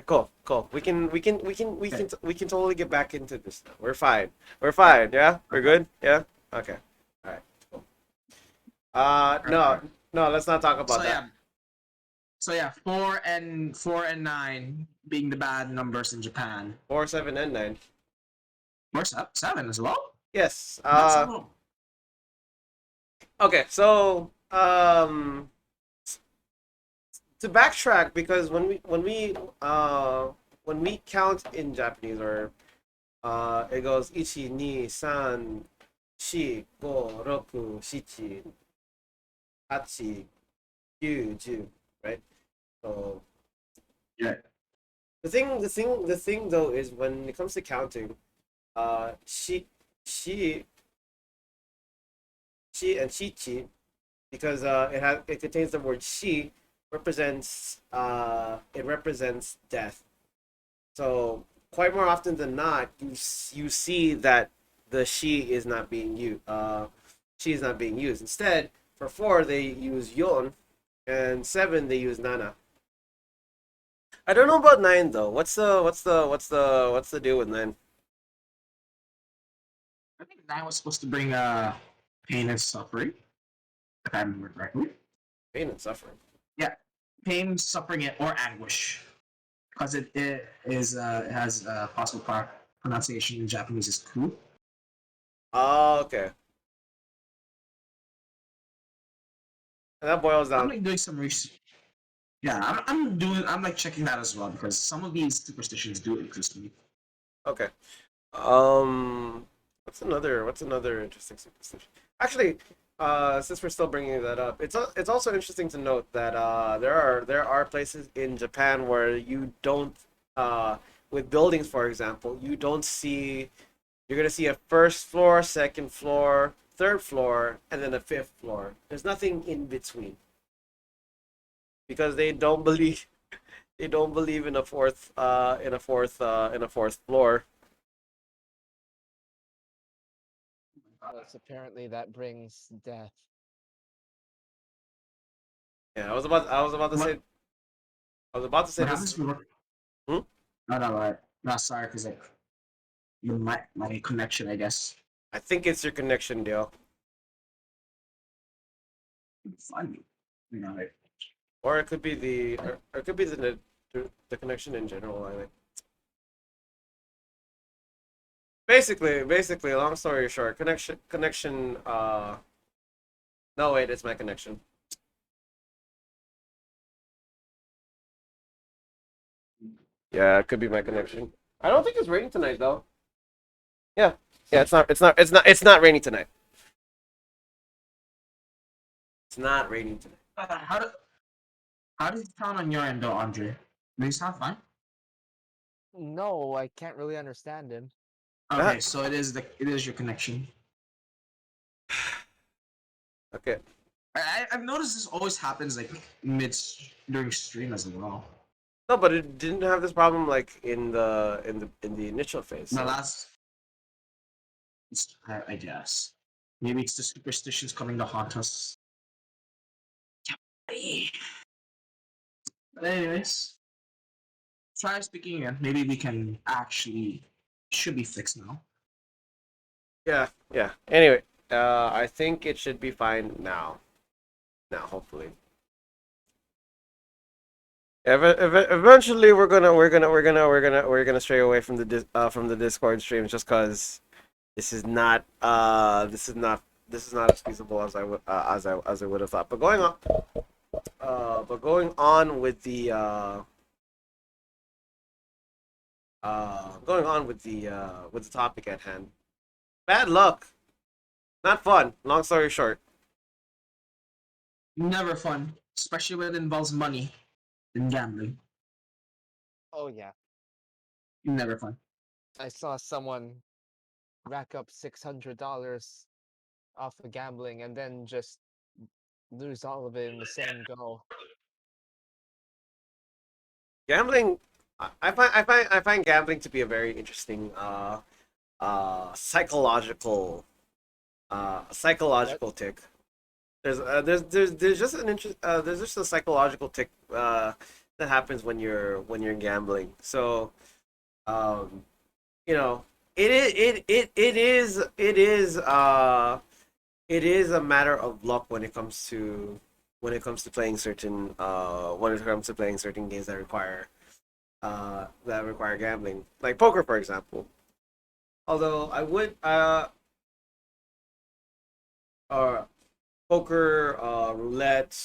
S2: cool. We can totally get back into this now. We're fine. Yeah, we're good. Yeah. Okay. All right. Cool. No. Let's not talk about that.
S1: So yeah, 4 and 9 being the bad numbers in Japan.
S2: 4, 7, and 9.
S1: Or 7 as well.
S2: Yes.
S1: That's all.
S2: Okay. So to backtrack, because when we count in Japanese, or it goes 1, 2, 3, 4, 5, 6, 7, 8, 9, 10, right? So
S1: Yeah.
S2: the thing though is, when it comes to counting, she and shichi, because it contains the word she, represents death. So quite more often than not, you see that the she is not being used. She is not being used. Instead, for 4 they use yon, and 7 they use nana. I don't know about 9 though. What's the deal with 9?
S1: I think 9 was supposed to bring pain and suffering, if I remember correctly.
S2: Pain and suffering.
S1: Yeah, pain, suffering, or anguish, because it has possible pronunciation in Japanese is ku.
S2: Oh, okay. And that boils
S1: I'm
S2: down.
S1: like doing some research. Yeah, I'm like checking that as well, because some of these superstitions do interest me.
S2: Okay. What's another interesting superstition? Actually, since we're still bringing that up, it's also interesting to note that there are places in Japan where you don't, with buildings, for example, you don't see. You're gonna see a first floor, second floor, third floor, and then a fifth floor. There's nothing in between, because they don't believe in a fourth floor.
S3: Yes, apparently that brings death.
S2: Yeah, I was about to say. I was about to say
S1: What
S2: this.
S1: happens if you work?
S2: Hmm?
S1: No, right. No, sorry, because like my connection, I guess.
S2: I think it's your connection, Dale.
S1: Funny, like.
S2: Or it could be or it could be the connection in general. I think. Basically, long story short, connection. No, wait, it's my connection. Yeah, it could be my connection. I don't think it's raining tonight, though. Yeah, it's not raining tonight. It's not raining tonight.
S1: How does it sound on your end, though, Andre? Do you sound fine?
S3: No, I can't really understand him.
S1: Okay, so it is your connection.
S2: Okay.
S1: I've noticed this always happens like during stream as well.
S2: No, but it didn't have this problem like in the initial phase.
S1: The
S2: So.
S1: last, I guess, maybe it's the superstitions coming to haunt us. But anyways, try speaking again. Maybe we can actually should be fixed now.
S2: Yeah, yeah. Anyway, I think it should be fine now. Now, hopefully. Eventually, we're gonna stray away from the Discord streams just because this is not as feasible as I would as I would have thought. But going on with the with the topic at hand. Bad luck, not fun. Long story short.
S1: Never fun, especially when it involves money and gambling.
S3: Oh yeah,
S1: Never fun.
S3: I saw someone rack up $600 off of gambling and then just lose all of it in the same go.
S2: Gambling, I find gambling to be a very interesting psychological psychological tick. There's just there's just a psychological tick that happens when you're gambling. So um you know it is a matter of luck when it comes to playing certain games that require gambling, like poker, for example. Although I would uh poker, roulette,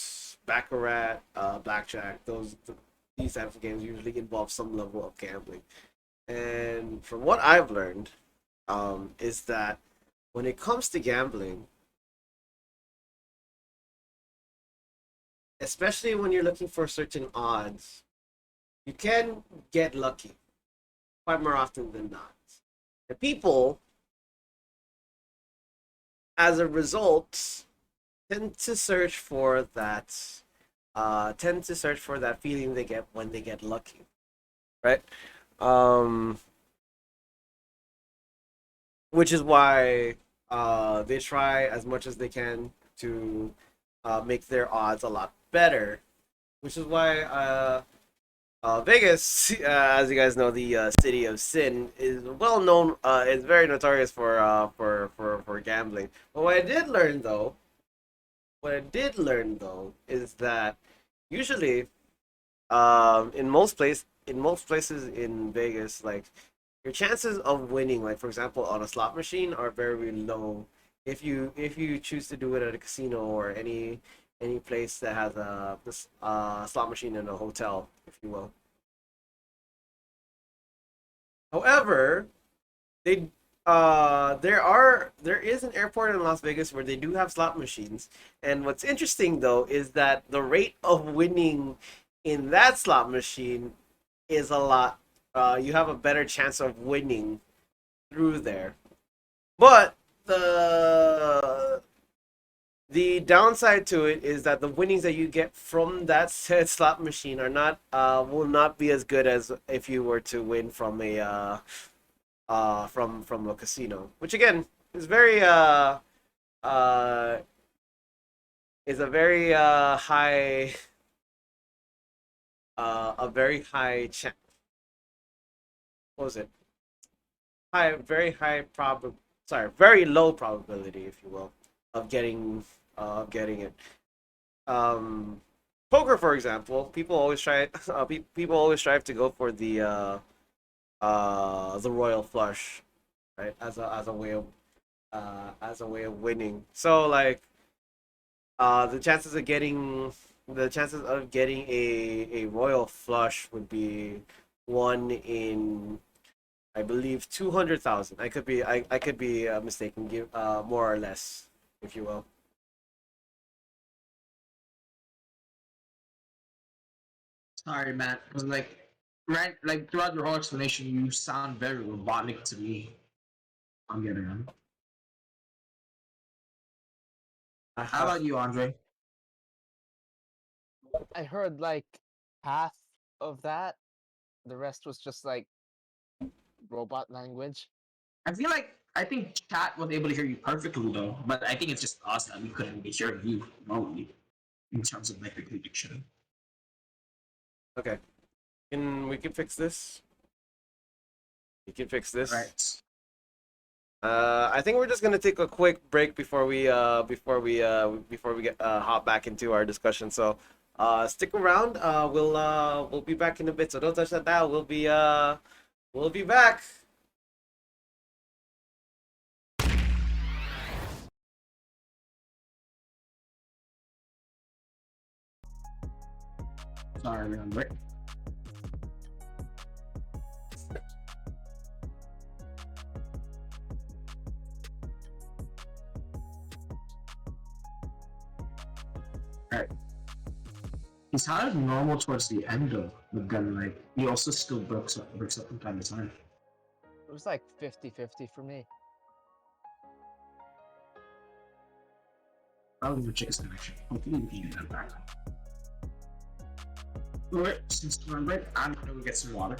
S2: baccarat, blackjack, these types of games usually involve some level of gambling. And from what I've learned, is that when it comes to gambling, especially when you're looking for certain odds, you can get lucky quite more often than not. The people, as a result, tend to search for that feeling they get when they get lucky, right? Um, which is why they try as much as they can to make their odds a lot better. Which is why Vegas, as you guys know, the city of sin, is well known. Is very notorious for gambling. But what I did learn though, is that usually, in most places in Vegas, like your chances of winning, like for example, on a slot machine, are very low. If you choose to do it at a casino or any place that has a slot machine in a hotel, if you will. However, they there is an airport in Las Vegas where they do have slot machines, and what's interesting though is that the rate of winning in that slot machine is a lot. You have a better chance of winning through there, but the downside to it is that the winnings that you get from that said slot machine are not will not be as good as if you were to win from from a casino, which again is very uh is a very high a very high what was it very high very low probability, if you will, of getting it. um Poker, for example, people always try people always strive to go for the royal flush, right, as a way of winning. So like the chances of getting a royal flush would be one in, I believe, 200,000. I could be mistaken, give more or less, if you will.
S1: Sorry, man. It was like throughout your whole explanation, you sound very robotic to me. I'm getting them. How about you, Andre?
S3: I heard like half of that. The rest was just like robot language.
S1: I think chat was able to hear you perfectly though, but I think it's just us that we couldn't be hearing you remotely in terms of like the connection.
S2: Okay. We can fix this. We can fix this.
S1: Right.
S2: I think we're just gonna take a quick break before we get hop back into our discussion. So stick around. We'll be back in a bit. So don't touch that dial. We'll be back.
S1: Sorry, everyone. Right. Alright. He sounded normal towards the end though, but then like he also still breaks up from time to time.
S3: It was like 50-50 for me.
S1: Probably the chick's connection. Hopefully we can get that back. Alright, since we're on break, I'm gonna go get some water.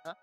S3: Huh?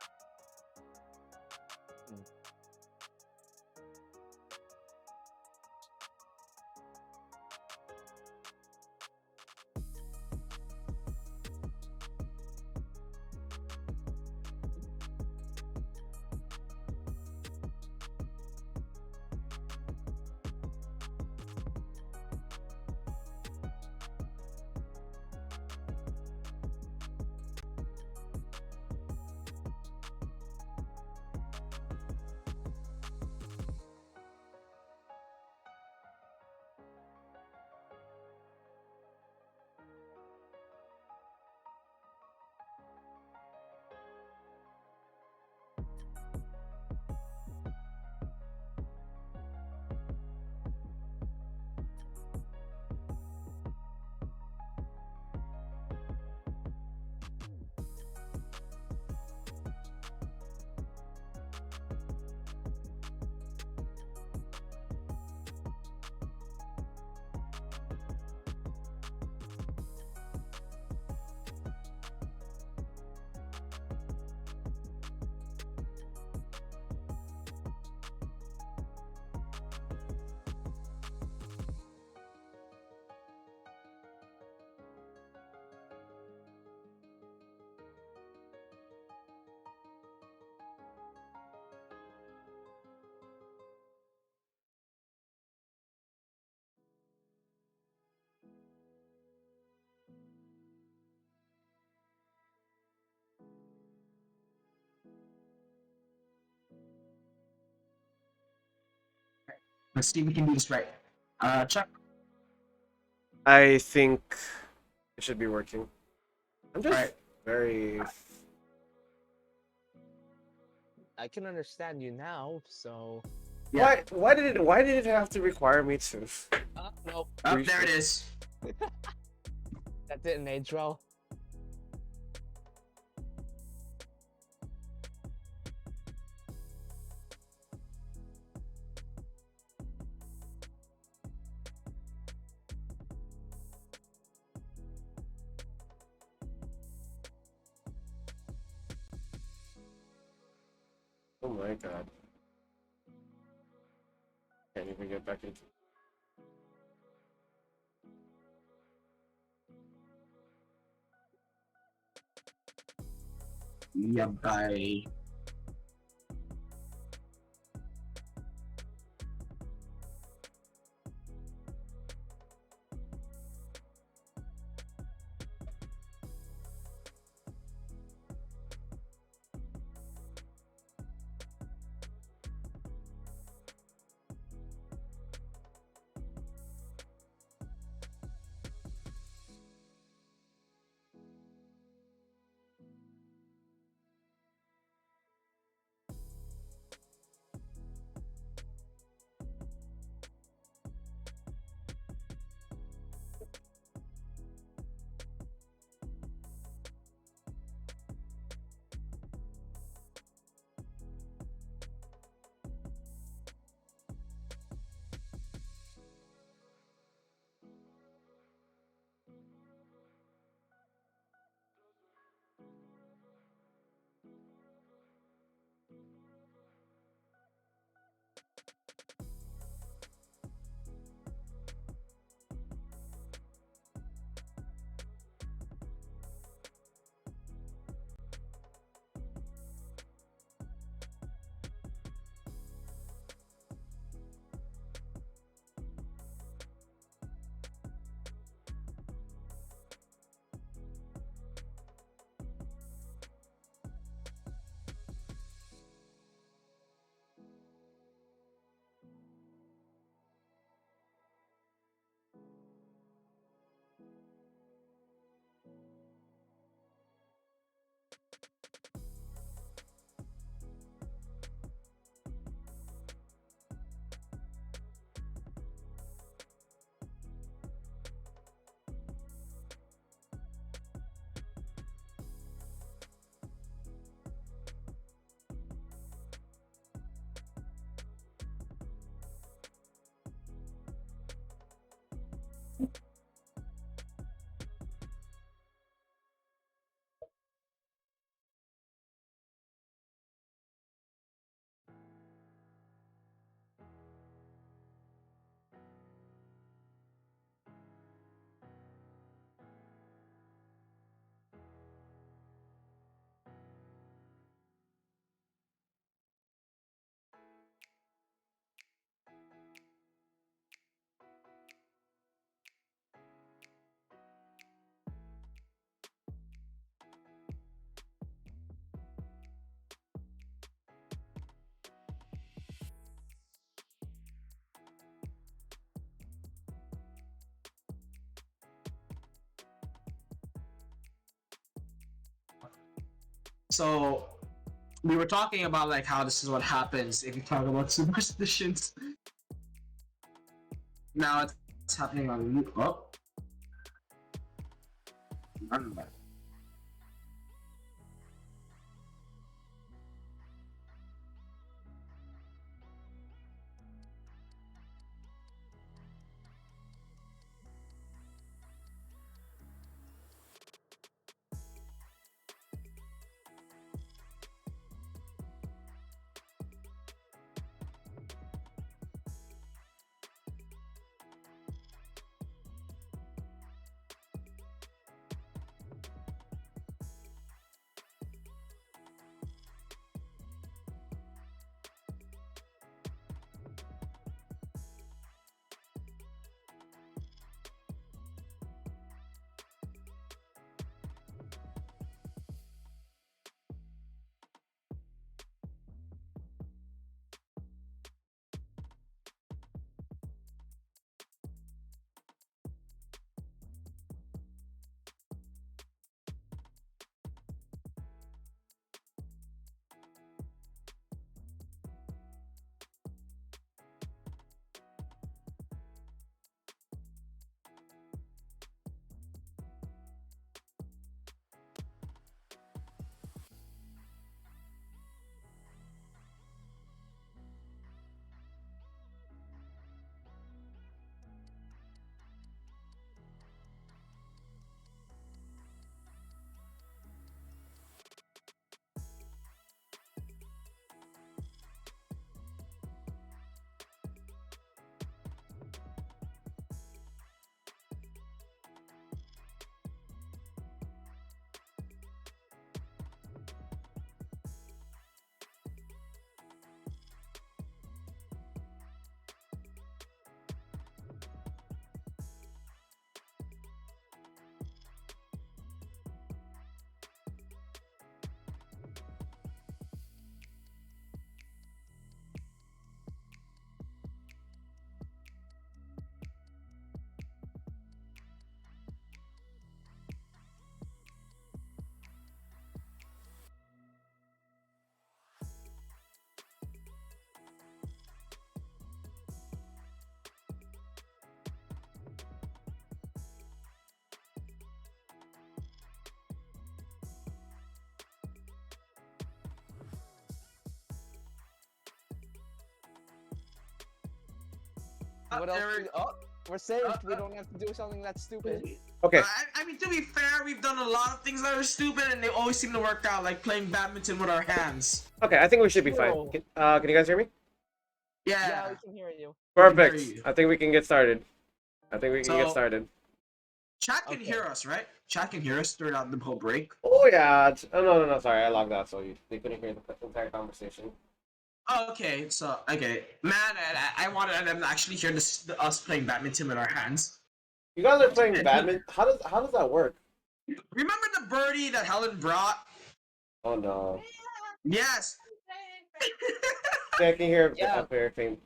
S1: Let's see if we can do this right. Chuck.
S2: I think it should be working. I'm just
S1: Alright.
S2: very.
S3: I can understand you now, so.
S1: Yeah.
S2: Why did it have to require me to?
S3: Nope.
S1: Oh, there it is.
S3: That didn't age well.
S2: Oh my god. Can't even get back into.
S1: Yeah, bye. So we were talking about like how this is what happens if you talk about superstitions. Now it's happening on you. Oh, I'm back.
S3: What else?
S1: Eric.
S3: Oh, we're saved. We don't have to do something that's stupid.
S2: Okay.
S1: I mean, to be fair, we've done a lot of things that are stupid, and they always seem to work out, like playing badminton with our hands.
S2: Okay, I think we should be fine.
S3: Whoa.
S2: Can you guys hear me?
S3: Yeah,
S1: Yeah.
S3: we can hear you.
S1: can hear
S2: Perfect.
S1: you.
S2: I think we can get started. I think we can get
S1: So-
S2: started.
S1: Chat can
S3: Okay.
S1: hear us, right? Chat can hear us throughout the whole break.
S2: Oh yeah. Oh no. Sorry, I logged out, so they couldn't hear the entire conversation.
S1: Okay, so man, I wanted them to actually hear us playing badminton with our hands.
S2: You guys are playing badminton. How does that work?
S1: Remember the birdie that Helen brought?
S2: Oh no.
S1: Yes.
S2: Yeah, I can hear
S3: Yeah.
S2: everything.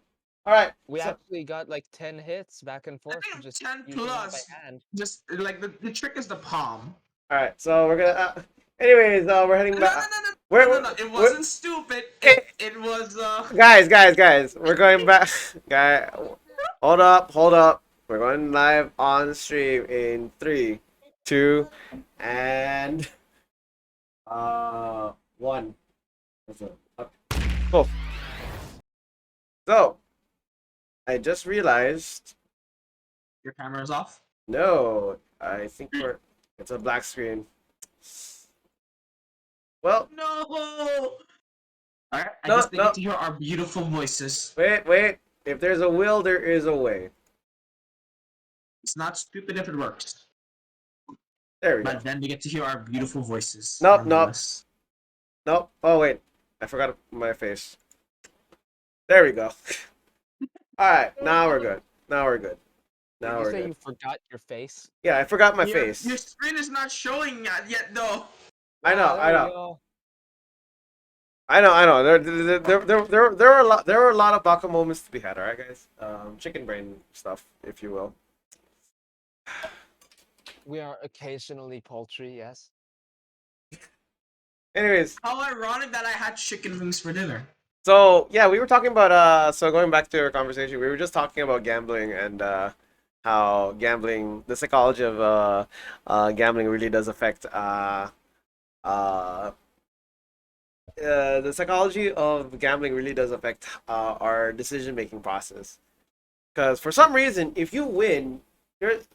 S2: All right.
S3: We
S2: so-
S3: actually got like 10 hits back and forth.
S1: think
S3: Just
S1: 10
S3: using that by
S1: plus.
S3: hand.
S1: Just like the trick is the palm.
S2: all right. So we're gonna. Anyways, we're heading
S1: No,
S2: back.
S1: no.
S2: Where-
S1: It wasn't stupid. It was
S2: Guys, we're going back. Guy, hold up. We're going live on stream in 3, 2, and 1. Cool. So, I just realized.
S1: your camera's off.
S2: No, I think it's a black screen. Well,
S1: No. Alright, I
S2: No,
S1: guess they
S2: no.
S1: get to hear our beautiful voices.
S2: wait. If there's a will, there is a way.
S1: It's not stupid if it works.
S2: There we go.
S1: But then they get to hear our beautiful voices.
S2: Nope.
S1: nonetheless.
S2: Nope. Oh wait, I forgot my face. There we go. All right, now we're good. Now we're good.
S3: Did you say you forgot your face?
S2: Yeah, I forgot my
S1: Your-
S2: face.
S1: Your screen is not showing yet, though.
S2: I know.
S3: There we go.
S2: I know. There were a lot of baka moments to be had. All right, guys. Chicken brain stuff, if you will.
S3: We are occasionally poultry, yes.
S2: Anyways,
S1: How ironic that I had chicken wings for dinner.
S2: so yeah, we were talking about so going back to our conversation, we were just talking about gambling and how gambling, the psychology of gambling really does affect uh the psychology of gambling really does affect our decision making process. Because for some reason, if you win, there's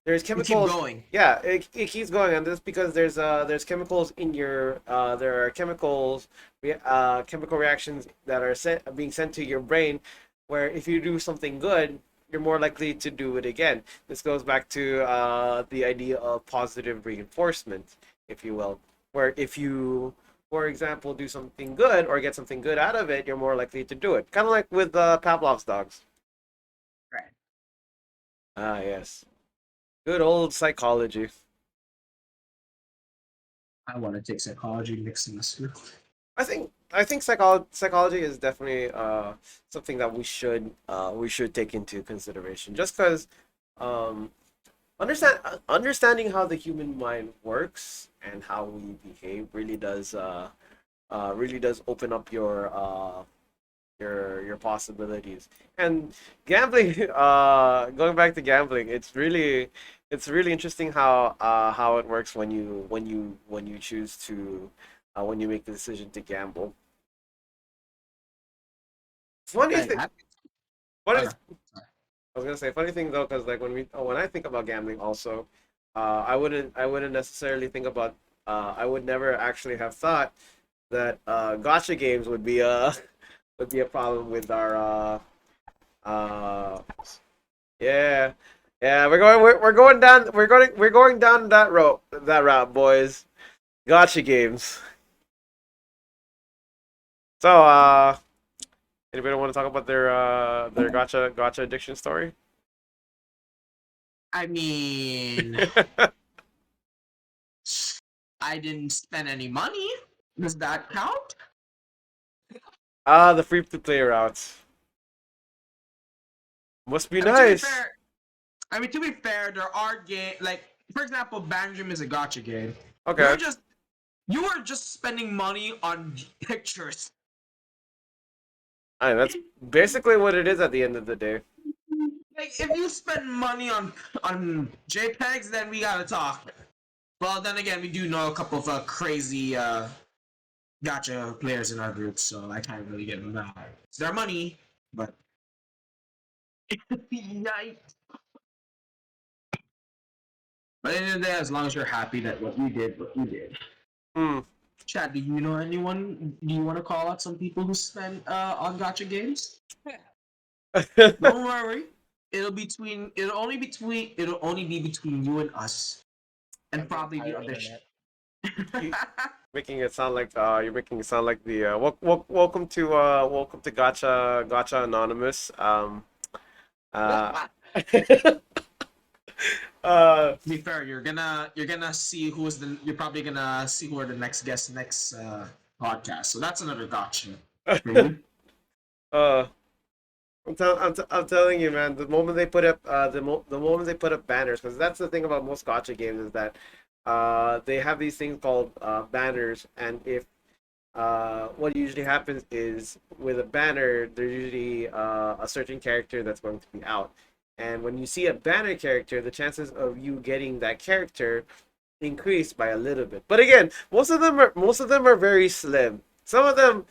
S2: there's
S1: You keep
S2: chemicals.
S1: going.
S2: Yeah, it keeps going, and this because there's chemicals in your there are chemical reactions that are being sent to your brain, where if you do something good, you're more likely to do it again. This goes back to the idea of positive reinforcement, if you will, where if you, for example, do something good or get something good out of it, you're more likely to do it. Kind of like with Pavlov's dogs.
S1: Right.
S2: Ah, yes. Good old psychology.
S1: I want to take psychology mixing this through.
S2: I think psychology is definitely something that we should take into consideration. Just because um, understanding how the human mind works and how we behave really does open up your possibilities. And gambling, going back to gambling, it's really interesting how it works when you choose to when you make the decision to gamble. Funny
S1: Hey,
S2: thing,
S1: I-
S2: funny.
S1: okay.
S2: I was gonna say funny thing though, because like when I think about gambling, also, I wouldn't necessarily think about. I would never actually have thought that gotcha games would be a would be a problem with our yeah, yeah, we're going down that route, boys. Gotcha games. So anybody want to talk about their gotcha addiction story?
S1: I mean, I didn't spend any money. Does that count?
S2: The free to play route. Must be
S1: I mean, to be
S2: nice.
S1: fair, there are game like, for example, Banjum is a gotcha game.
S2: Okay.
S1: You are just spending money on pictures.
S2: I mean, that's basically what it is at the end of the day.
S1: Like, if you spend money on JPEGs, then we gotta talk. Well, then again, we do know a couple of crazy gotcha players in our group, so I can't really get them mad. It's their money, but yikes. But at the end of the day, as long as you're happy that what you did.
S2: Hmm.
S1: Chad, do you know anyone? Do you want to call out some people who spend on gotcha games? Don't worry. It'll only be between you and us, and probably the other.
S2: Making it sound like you're making it sound like the welcome to Gotcha Anonymous. Uh,
S1: To be fair, you're gonna see you're probably gonna see who are the next guests next podcast. So that's another gotcha.
S2: uh, I'm telling you, man. The moment they put up the moment they put up banners, because that's the thing about most gotcha games is that they have these things called banners, and if what usually happens is with a banner, there's usually a certain character that's going to be out. And when you see a banner character, the chances of you getting that character increase by a little bit. But again, most of them are very slim. Some of them,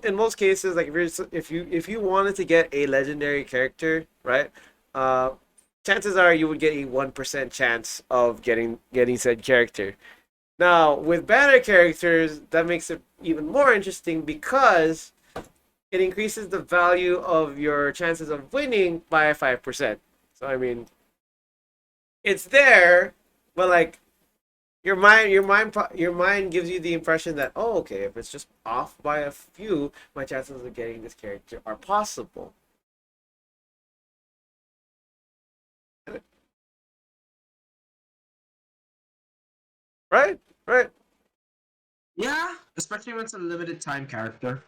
S2: in most cases, like if you wanted to get a legendary character, right? Uh, chances are you would get a 1% chance of getting said character. Now, with banner characters, that makes it even more interesting because it increases the value of your chances of winning by 5%. So I mean, it's there, but like your mind gives you the impression that, oh, okay, if it's just off by a few, my chances of getting this character are possible. Right? Right.
S1: Yeah, especially when it's a limited time character.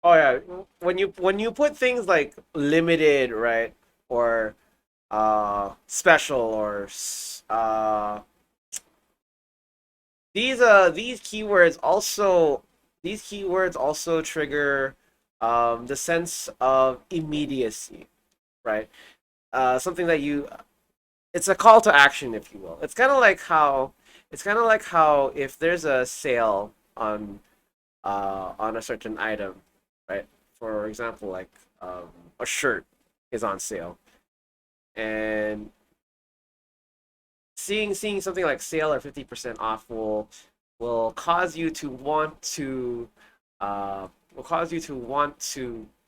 S2: Oh yeah, when you put things like limited, right, or special or these keywords also trigger the sense of immediacy, right? Something that you it's a call to action, if you will. It's kind of like how if there's a sale on a certain item, right? For example, like a shirt is on sale, and seeing something like sale or 50% off will cause you to want to uh,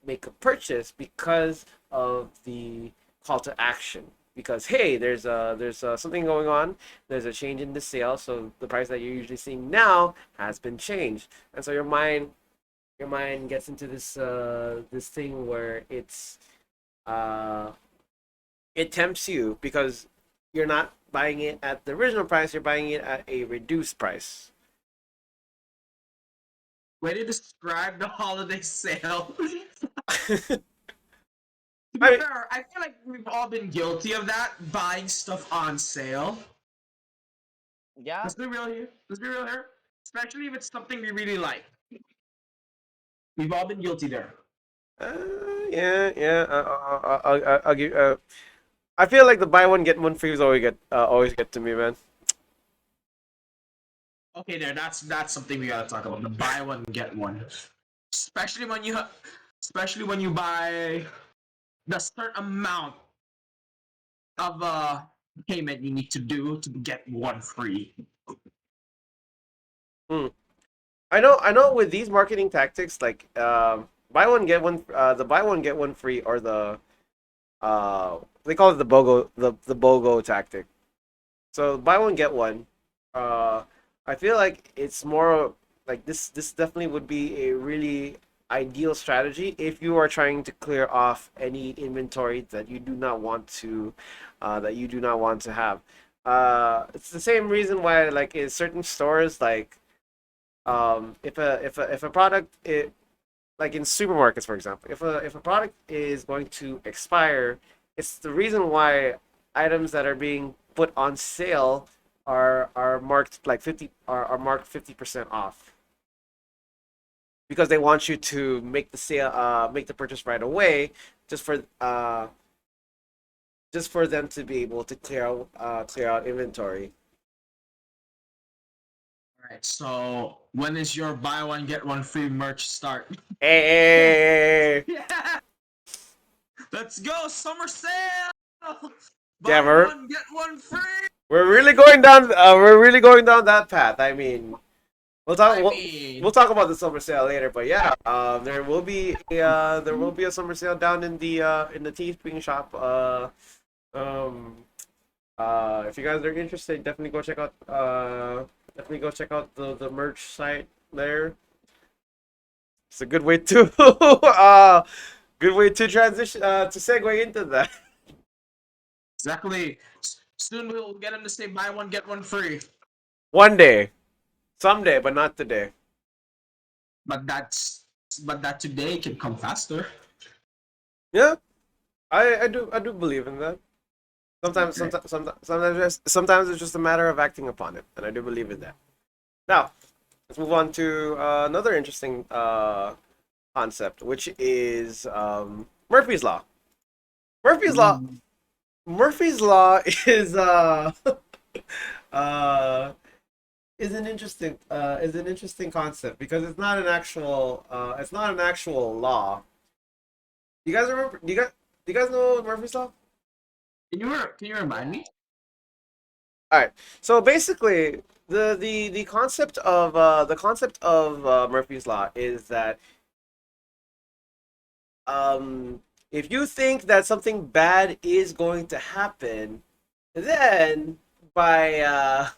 S2: make a purchase because of the call to action. Because hey, there's something going on. There's a change in the sale, so the price that you're usually seeing now has been changed, and so your mind gets into this thing where uh it tempts you because you're not buying it at the original price, you're buying it at a reduced price.
S1: Way to describe the holiday sale. To be
S2: I mean,
S1: fair, I feel like we've all been guilty of that, buying stuff on sale.
S3: Yeah.
S1: Let's be real here. Let's be real here. Especially if it's something we really like. We've all been guilty there.
S2: uh, yeah, yeah. I'll give. I feel like the buy one get one free is always get to me, man.
S1: Okay, there. That's something we gotta talk about. The buy one get one, especially when you buy the certain amount of payment you need to do to get one free.
S2: Hmm. I know. With these marketing tactics, like buy one get one, the buy one get one free, or they call it the BOGO tactic. So buy one get one. Uh, I feel like it's more like this definitely would be a really ideal strategy if you are trying to clear off any inventory that you do not want to have. It's the same reason why, like, in certain stores, like if a product like in supermarkets, for example, if a product is going to expire, it's the reason why items that are being put on sale are marked like 50% off, because they want you to make the purchase right away, just for uh just for them to be able to clear out inventory.
S1: All right. So when is your buy one get one free merch start?
S2: Hey,
S1: Yeah. Let's go summer sale.
S2: yeah,
S1: Buy one get one free.
S2: we're really going down that path. I mean, We'll talk.
S1: I
S2: We'll
S1: mean,
S2: talk about the summer sale later, but yeah, there will be a summer sale down in the Teespring shop. Um, if you guys are interested, definitely go check out the merch site there. It's a good way to good way to transition to segue into that.
S1: exactly. Soon we'll get him to say buy one get one free.
S2: One day, someday, but not today.
S1: But that today can come faster.
S2: Yeah, I do believe in that. Sometimes it's just a matter of acting upon it, and I do believe in that. Now, let's move on to another interesting concept, which is Murphy's Law. Murphy's Law.
S1: Mm.
S2: Murphy's Law is uh, is an interesting concept because it's not an actual law. You guys remember? Do you guys know Murphy's Law?
S1: Can you remind me?
S2: All right. So basically, the concept of Murphy's Law is that if you think that something bad is going to happen, then by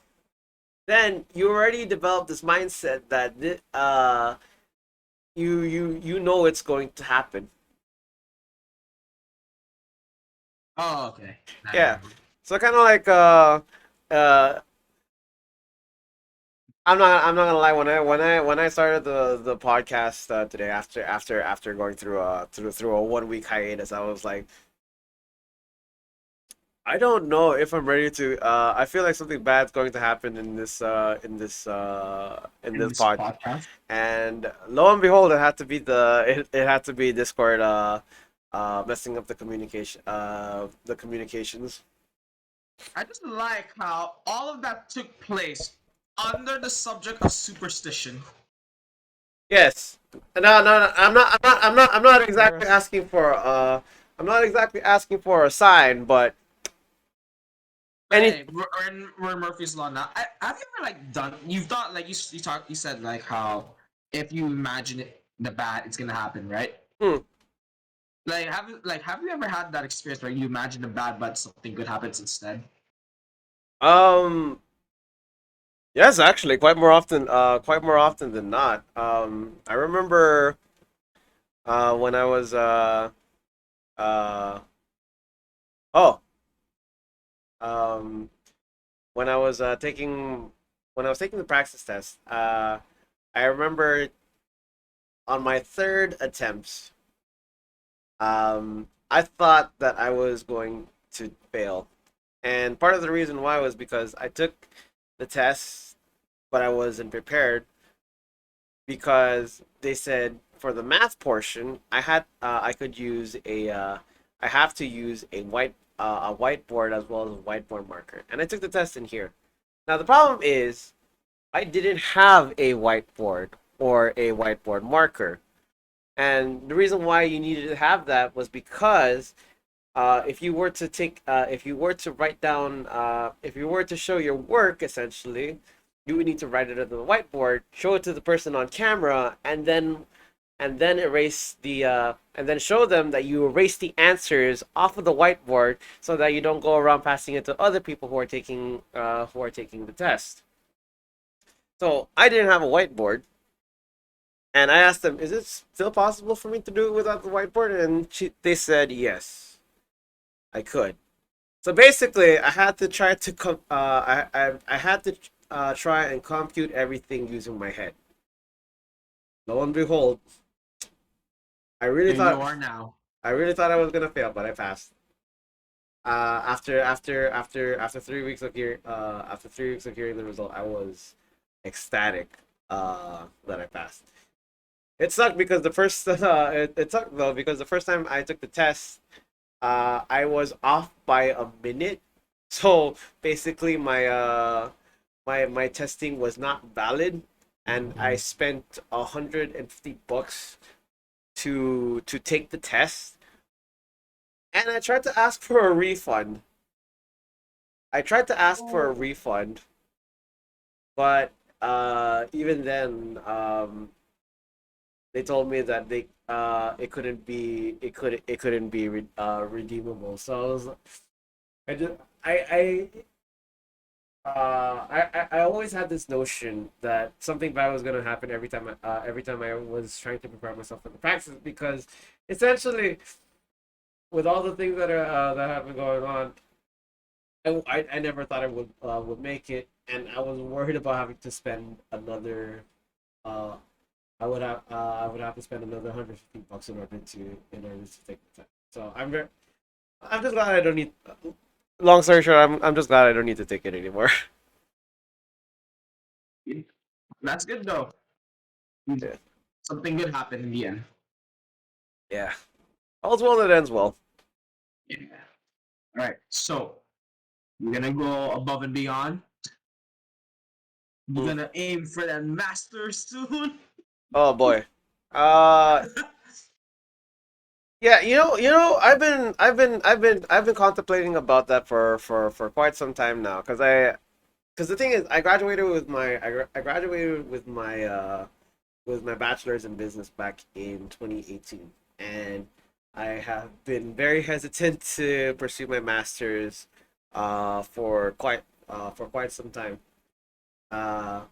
S2: then you already developed this mindset that you know it's going to happen.
S1: Oh, okay.
S2: Yeah. So kind of like uh I'm not gonna lie. When I started the podcast today, after going through a 1 week hiatus, I was like, I don't know if I'm ready to. I feel like something bad's going to happen in this
S1: In this
S2: pod,
S1: podcast.
S2: and lo and behold, it had to be Discord messing up the communications.
S1: I just like how all of that took place under the subject of superstition.
S2: Yes. No. I'm not exactly
S3: Yes.
S2: asking for I'm not exactly asking for a sign, but
S1: But
S2: any
S1: hey, we're in Murphy's Law now. Have you ever like done? You've thought like you said like how if you imagine it the bad, it's gonna happen, right?
S2: hmm,
S1: Have you ever had that experience where you imagine the bad, but something good happens instead?
S2: um yes, actually, quite more often than not. I remember when I was uh oh um when I was taking the praxis test. I remember on my third attempt, I thought that I was going to fail. And part of the reason why was because I took the test, but I wasn't prepared because they said for the math portion, I have to use a whiteboard as well as a whiteboard marker. And I took the test in here. Now the problem is I didn't have a whiteboard or a whiteboard marker. And the reason why you needed to have that was because if you were to write down, if you were to show your work, essentially, you would need to write it on the whiteboard, show it to the person on camera, and then and then show them that you erase the answers off of the whiteboard so that you don't go around passing it to other people who are taking the test. So I didn't have a whiteboard, and I asked them, "Is it still possible for me to do it without the whiteboard?" And they said yes, I could. So basically, I had to try to I had to try and compute everything using my head. Lo and behold, I really
S1: Here you
S2: thought
S1: are now.
S2: I really thought I was gonna fail, but I passed. After 3 weeks of hearing the result, I was ecstatic that I passed. It sucked because the first it sucked though because the first time I took the test, I was off by a minute. So basically, my testing was not valid, and I spent $150 to take the test. And I tried to ask for a refund. I tried to ask for a refund, but even then, they told me that it couldn't be redeemable. So I was I just I always had this notion that something bad was gonna happen every time I was trying to prepare myself for the practice because essentially with all the things that have been going on, I never thought I would make it, and I was worried about having to spend another uh I would have to spend another $150 in order to take the test. So I'm just glad I don't need. Long story short, I'm just glad I don't need to take it anymore.
S1: That's good though.
S2: Yeah.
S1: Something good happened in the end.
S2: Yeah. All's well that ends well.
S1: Yeah. All right. So we're gonna go above and beyond. We're
S2: Mm.
S1: gonna aim for that master soon.
S2: Oh boy. Uh yeah, I've been contemplating about that for quite some time now because the thing is I graduated with my bachelor's in business back in 2018, and I have been very hesitant to pursue my master's for quite some time. Uh,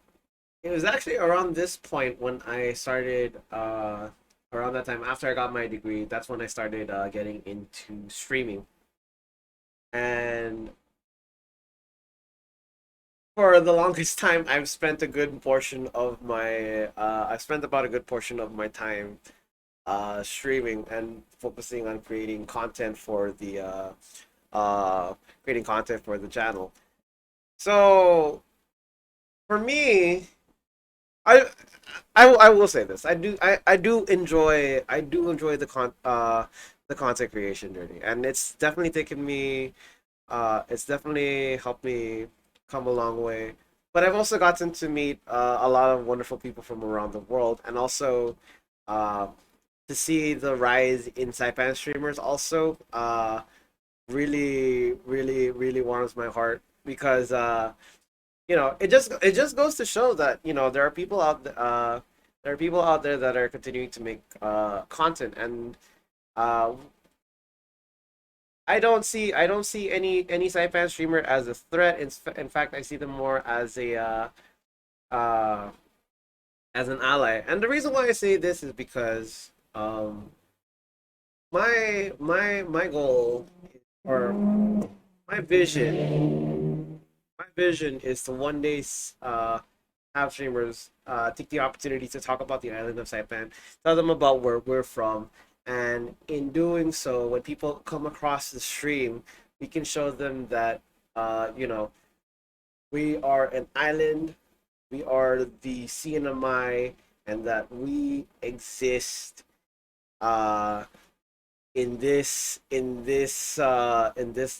S2: it was actually around this point when I started around that time after I got my degree. That's when I started getting into streaming, and for the longest time, I've spent about a good portion of my time streaming and focusing on creating content creating content for the channel. So for me, I I will say this. I do enjoy the content creation journey, and it's definitely taken me it's definitely helped me come a long way. But I've also gotten to meet a lot of wonderful people from around the world, and also uh, to see the rise in Saipan streamers also really warms my heart because it just goes to show that there are people out there that are continuing to make content, and uh, I don't see any Saipan streamer as a threat. In fact, I see them more uh, as an ally. And the reason why I say this is because my goal, or my vision is to one day have streamers take the opportunity to talk about the island of Saipan, tell them about where we're from, and in doing so, when people come across the stream, we can show them that we are an island, we are the CNMI, and that we exist uh, in this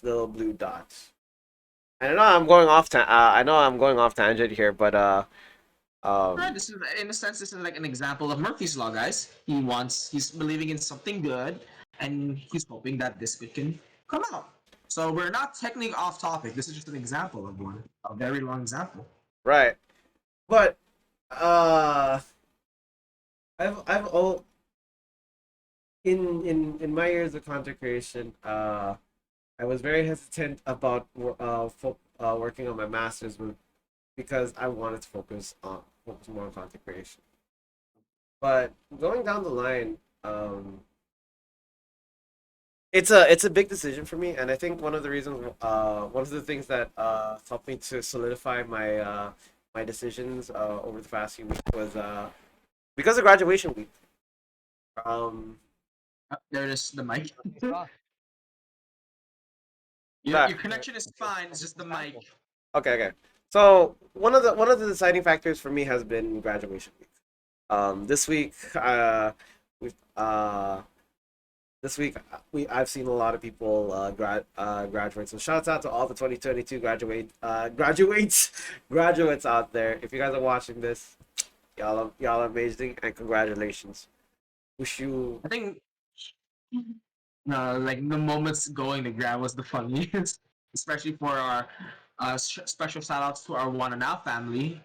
S2: little blue dot. I know I'm going off. I know I'm going off tangent here, but um,
S1: This is, in a sense, this is like an example of Murphy's Law, guys. He's believing in something good, and he's hoping that this good can come out. So we're not technically off topic. This is just an example of one, a very long example.
S2: right. But uh, I've all in my years of content creation, I was very hesitant about working on my masters because I wanted to focus more on content creation. But going down the line, it's a big decision for me, and I think one of the things that helped me to solidify my decisions over the past few weeks was because of graduation week. Um,
S1: There it is, the mic.
S3: Ah,
S1: Your connection is fine. It's just the mic.
S2: okay. So one of the deciding factors for me has been graduation week. This week, we've this week I've seen a lot of people graduate. So shouts out to all the 2022 graduates out there. If you guys are watching this, y'all are amazing, and congratulations. Wish you
S1: I think no, like the moments going to grab was the funniest, especially for our special shout outs to our one and out family.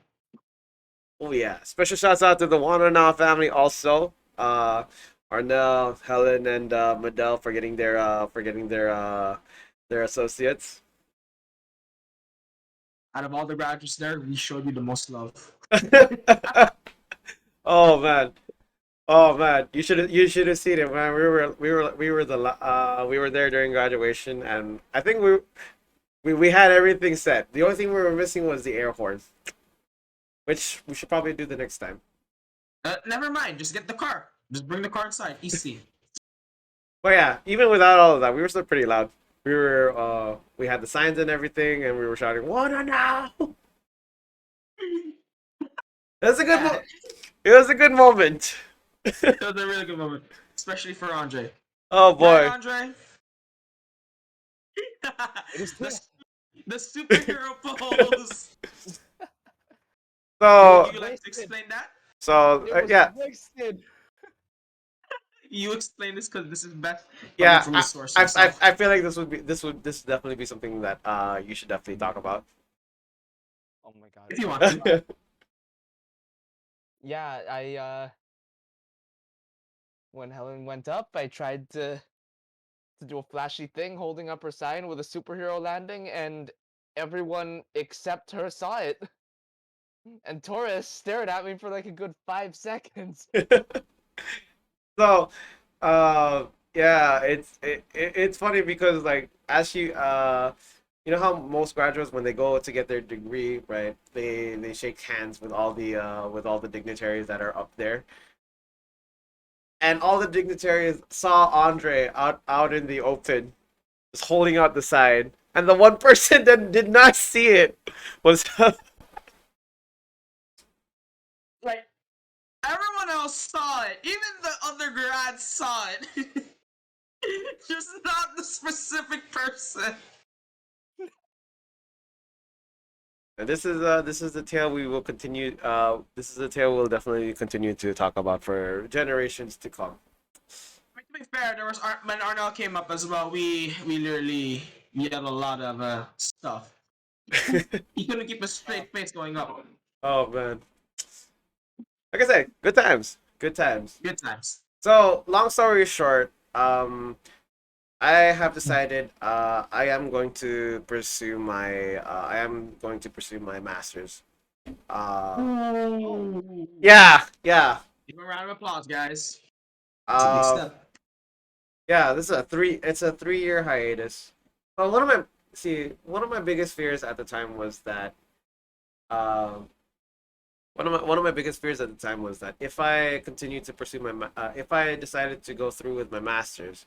S2: Oh yeah, special shouts out to the One and Now family also. Arnell, Helen, and Madel for getting their associates.
S1: Out of all the graduates there, we showed you the most love.
S2: Oh man, oh man, you should have seen it, man. We were there during graduation, and I think we had everything set. The only thing we were missing was the air horn, which we should probably do the next time.
S1: Never mind. Just get the car. Just bring the car inside. Easy.
S2: But yeah, even without all of that, we were still pretty loud. We had the signs and everything, and we were shouting "Wanna now!" It was a good it was a good moment.
S1: It was a really good moment, especially for Andre.
S2: Oh
S1: Right,
S2: boy.
S1: Andre?
S3: is
S1: the, the superhero pose.
S2: So
S1: Would you like to explain that?
S2: yeah,
S3: wasted.
S1: You explain this because this is best
S2: yeah.
S1: from the source.
S2: I feel like this would definitely be something that you should definitely talk about.
S3: Oh my god.
S1: If you want to.
S3: Yeah, I when Helen went up, I tried to do a flashy thing holding up her sign with a superhero landing, and everyone except her saw it. And Torres stared at me for like a good 5 seconds.
S2: So, yeah, it's funny because like as you know how most graduates when they go to get their degree, right? They shake hands with all the dignitaries that are up there, and all the dignitaries saw Andre out in the open, just holding out the sign, and the one person that did not see it was
S1: Like everyone else saw it. Even the undergrads saw it. Just not the specific person.
S2: And this is the tale we will continue. This is the tale we'll definitely continue to talk about for generations to come.
S1: To be fair, there was when Arnell came up as well. We literally yelled a lot of stuff. He couldn't keep a straight face going up.
S2: Oh man, like I said, good times, good times.
S1: Good times.
S2: So long story short, I have decided I am going to pursue my master's. Yeah, yeah.
S1: Give him a round of applause, guys. It's a big step.
S2: Yeah, this is it's a 3-year hiatus. Well, one of my biggest fears at the time was that one of my biggest fears at the time was that if I continued to pursue if I decided to go through with my masters,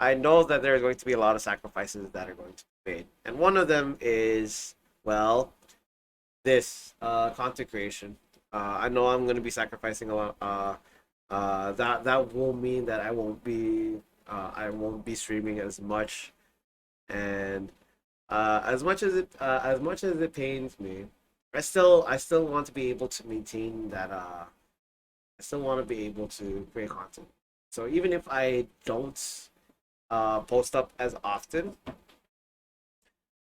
S2: I know that there are going to be a lot of sacrifices that are going to be made, and one of them is, well, this content creation. I know I'm going to be sacrificing a lot. That will mean that I won't be streaming as much, and as much as it pains me, I still want to be able to maintain that. I still want to be able to create content. So even if I don't post up as often,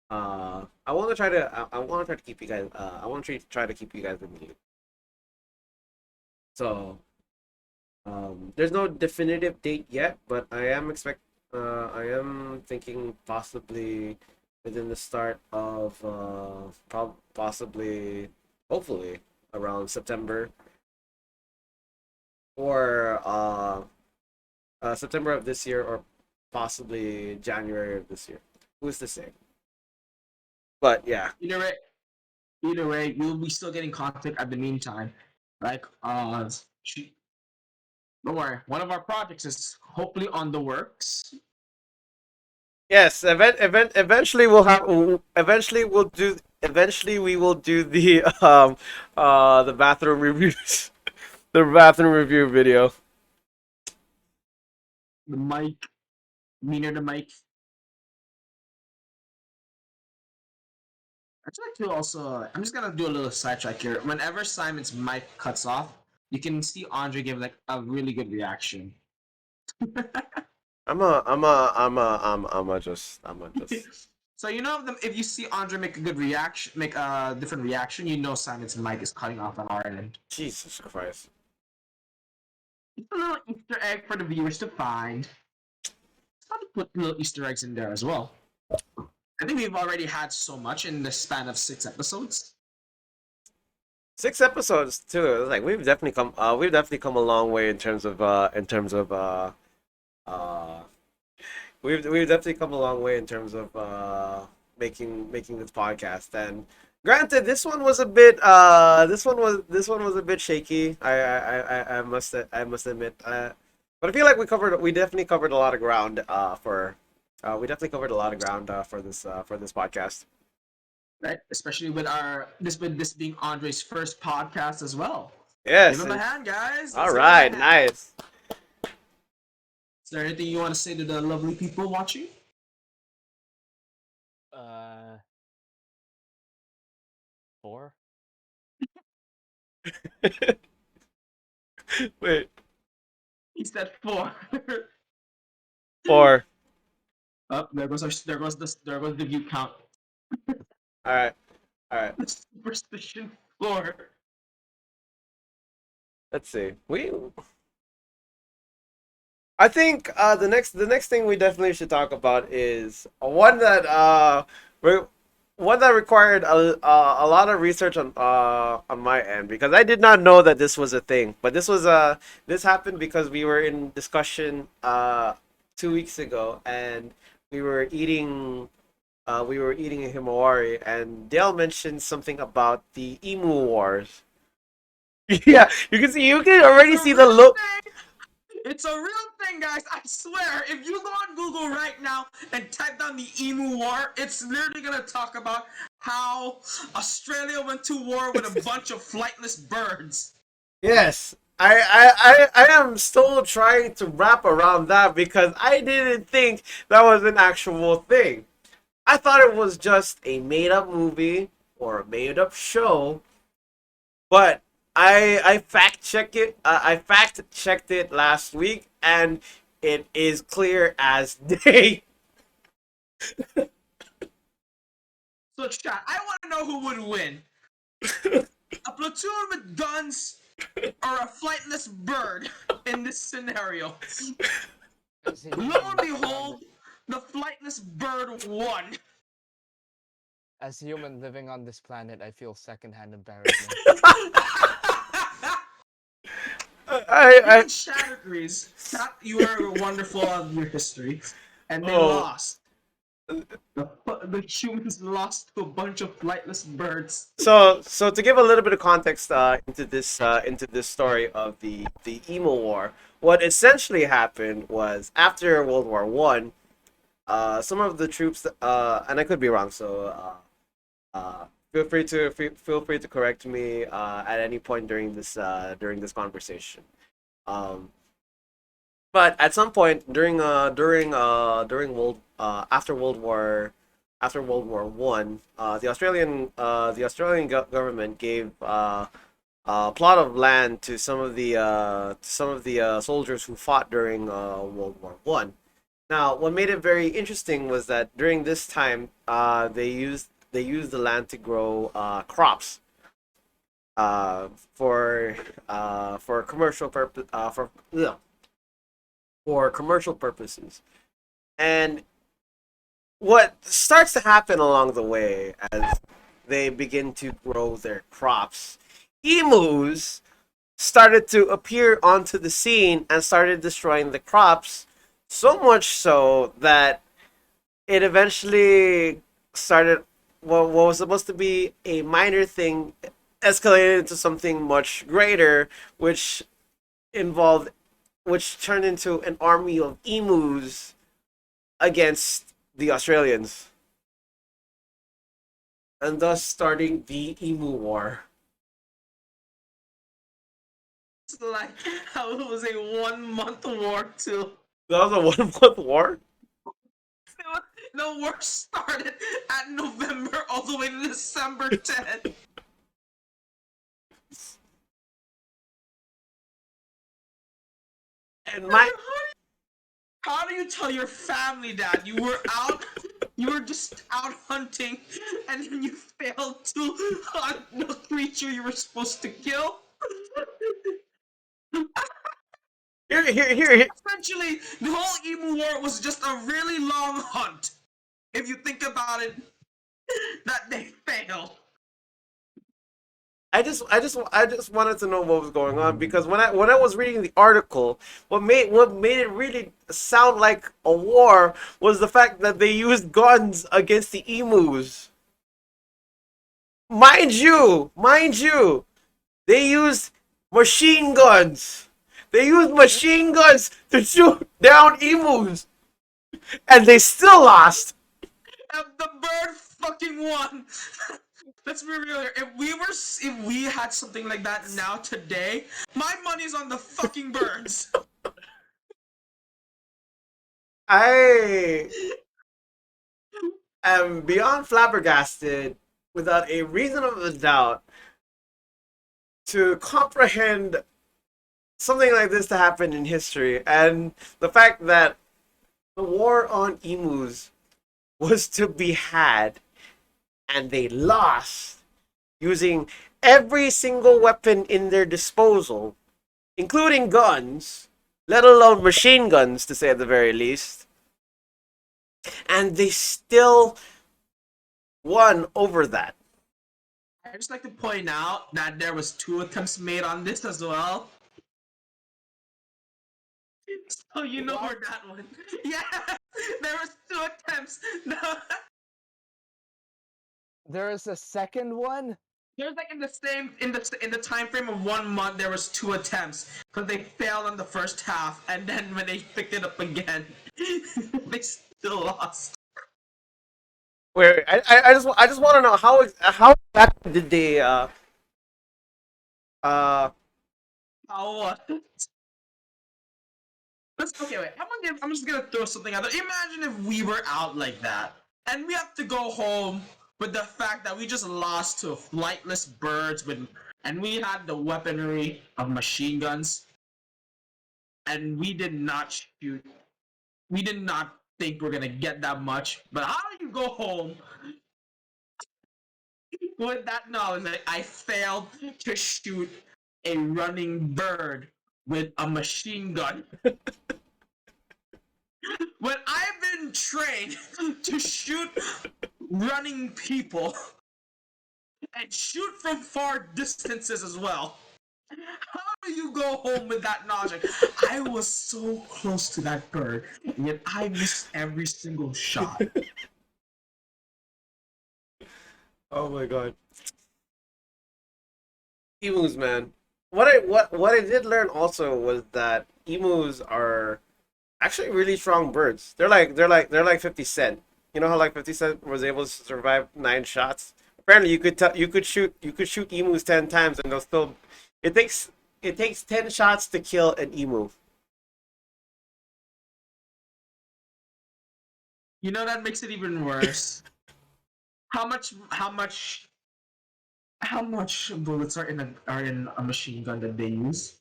S2: I want to try to keep you guys. I want to try to keep you guys in the loop. So there's no definitive date yet, but I am thinking possibly within the start of possibly, hopefully, around September, or September of this year, or possibly January of this year. Who's to say? But yeah.
S1: Either way, you'll be still getting content at the meantime. Like don't worry. One of our projects is hopefully on the works.
S2: Yes, eventually we'll have. Eventually we will do the bathroom reviews, the bathroom review video.
S1: The mic, meaner the mic. I'd like to also. I'm just gonna do a little sidetrack here. Whenever Simon's mic cuts off, you can see Andre give like a really good reaction.
S2: I'm a just.
S1: So you know if you see Andre make a good reaction, make a different reaction, you know Simon's mic is cutting off on our end.
S2: Jesus Christ.
S1: It's a little Easter egg for the viewers to find. It's fun to put little Easter eggs in there as well. I think we've already had so much in the span of 6 episodes.
S2: 6 episodes too. Like we've definitely come a long way in terms of we've definitely come a long way in terms of making this podcast. And granted, this one was a bit a bit shaky. I must admit. But I feel like we definitely covered a lot of ground for this podcast.
S1: Right? Especially with this being Andre's first podcast as well.
S2: Yes.
S1: Give him a hand, guys.
S2: All right, nice.
S1: Is there anything you want to say to the lovely people watching?
S3: Four.
S2: Wait.
S1: He said 4.
S2: 4.
S1: Oh, there goes the view count.
S2: All right.
S1: Superstition 4.
S2: Let's see. I think the next thing we definitely should talk about is one that required a lot of research on my end, because I did not know that this was a thing. But this happened because we were in discussion 2 weeks ago, and we were eating a himawari, and Dale mentioned something about the Emu Wars. Yeah, you can already see the look.
S1: It's a real thing, guys. I swear, if you go on Google right now and type down the Emu War, it's literally gonna talk about how Australia went to war with a bunch of flightless birds.
S2: Yes. I am still trying to wrap around that because I didn't think that was an actual thing. I thought it was just a made up movie or a made up show, but I fact check it. I fact checked it last week, and it is clear as day.
S1: So, chat, I want to know who would win: a platoon with guns or a flightless bird in this scenario.
S3: As a
S1: Lo
S3: human,
S1: and behold, the flightless bird won.
S3: as a human living on this planet, I feel secondhand embarrassment.
S2: I
S1: Even Chat agrees. Chat, you are wonderful on your history. And they
S2: Oh.
S1: lost. The humans lost to a bunch of flightless birds.
S2: so to give a little bit of context into this story of the Emo War, what essentially happened was after World War One, some of the troops, and I could be wrong, so feel free to correct me at any point during this conversation. But at some point during after World War One, the Australian government gave a plot of land to some of the soldiers who fought during World War One. Now, what made it very interesting was that during this time, they used the land to grow crops for commercial purpose for commercial purposes. And what starts to happen along the way as they begin to grow their crops, emus started to appear onto the scene and started destroying the crops, so much so that it eventually started what was supposed to be a minor thing escalated into something much greater, which involved which turned into an army of emus against the Australians, and thus starting the Emu War.
S1: It's like how it was a 1 month war too.
S2: That was a 1 month war.
S1: The war started at November all the way to December 10th.
S2: And my
S1: How do you tell your family that you were just out hunting, and then you failed to hunt the creature you were supposed to kill?
S2: here.
S1: Essentially, the whole Emu War was just a really long hunt. If you think about it, that they failed.
S2: I just wanted to know what was going on because when I was reading the article, what made it really sound like a war was the fact that they used guns against the emus. Mind you, they used machine guns. They used machine guns to shoot down emus, and they still lost.
S1: And the bird fucking won. Let's be real here. If we had something like that now today, my money's on the fucking birds.
S2: I am beyond flabbergasted, without a reasonable doubt, to comprehend something like this to happen in history, and the fact that the war on emus was to be had, and they lost using every single weapon in their disposal, including guns, let alone machine guns, to say at the very least. And they still won over that.
S1: I'd just like to point out that there was 2 attempts made on this as well. So you know where that one. Yeah, there was 2 attempts. No.
S3: There is a second one?
S1: There's like in the time frame of 1 month, there was 2 attempts because they failed on the first half, and then when they picked it up again, they still lost.
S2: Wait, I just want to know how exactly did they uh
S1: How what? Okay, wait. I'm just gonna throw something out there. Imagine if we were out like that, and we have to go home with the fact that we just lost to flightless birds and we had the weaponry of machine guns, and we did not shoot. We did not think we're gonna get that much. But how do you go home with that knowledge that I failed to shoot a running bird with a machine gun? When I've been trained to shoot running people and shoot from far distances as well, how do you go home with that knowledge? Like, I was so close to that bird, and yet I missed every single shot.
S2: Oh my god. Emus, man. What I did learn also was that emus are actually really strong birds. They're like 50 Cent. You know how like 50 Cent was able to survive 9 shots? Apparently you could shoot emus 10 times and they'll still it takes it takes 10 shots to kill an emu.
S1: You know that makes it even worse. How much? How much? How much bullets are in a machine gun that they use?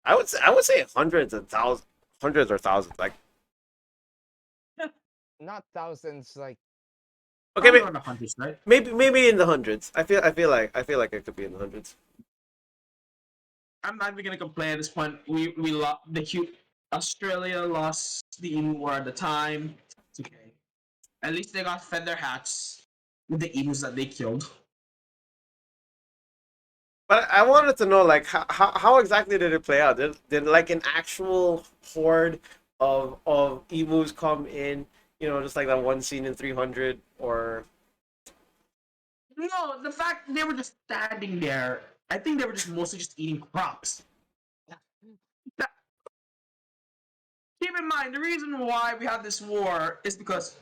S2: I would say hundreds or thousands. Like
S3: Not thousands, like
S2: okay,
S1: Probably around the hundreds, right?
S2: maybe in the hundreds. I feel like it could be in the hundreds.
S1: I'm not even gonna complain at this point. We lost the cute Australia lost the Emu War at the time. It's okay. At least they got fed their hats with the emus that they killed.
S2: But I wanted to know like how exactly did it play out? Did like an actual horde of emus come in? You know, just like that one scene in 300, or
S1: No, the fact they were just standing there. I think they were just mostly just eating crops. That- Keep in mind, the reason why we had this war is because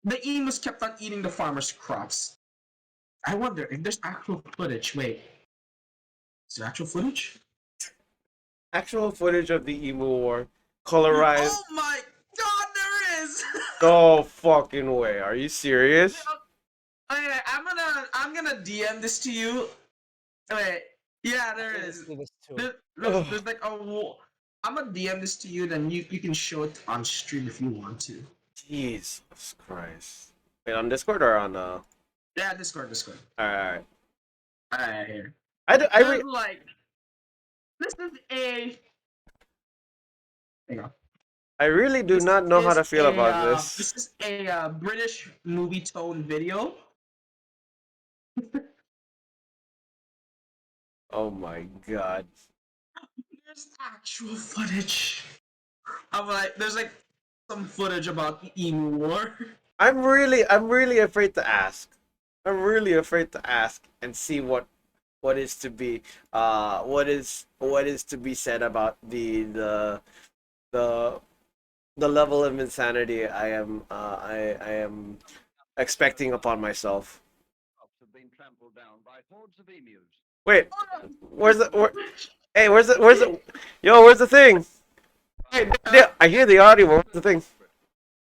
S1: the emus kept on eating the farmers' crops. I wonder if there's actual footage. Wait, is there actual footage?
S2: actual footage of the emu war, colorized.
S1: Oh my god, there is!
S2: No fucking way. Are you serious?
S1: Okay, I'm gonna DM this to you. Wait, yeah, there
S3: I
S1: is.
S3: see this too.
S1: There's like a wall. I'm gonna DM this to you, then you can show it on stream if you want to.
S2: Jesus Christ. Wait, on Discord or on
S1: Yeah, Discord.
S2: Alright.
S1: Alright, here.
S2: I
S1: There's like this is a. Hang on.
S2: I really do
S1: This
S2: not know how
S1: is
S2: to feel
S1: a,
S2: about
S1: This
S2: this.
S1: is a British movie tone video.
S2: Oh my god.
S1: There's actual footage. There's like some footage about the Emu War.
S2: I'm really afraid to ask. I'm really afraid to ask and see what is to be what is to be said about the the level of insanity I am expecting upon myself.
S5: Have been trampled down by hordes of emus.
S2: Wait, hey, where's the thing? Hey, I hear the audio. Where's the thing?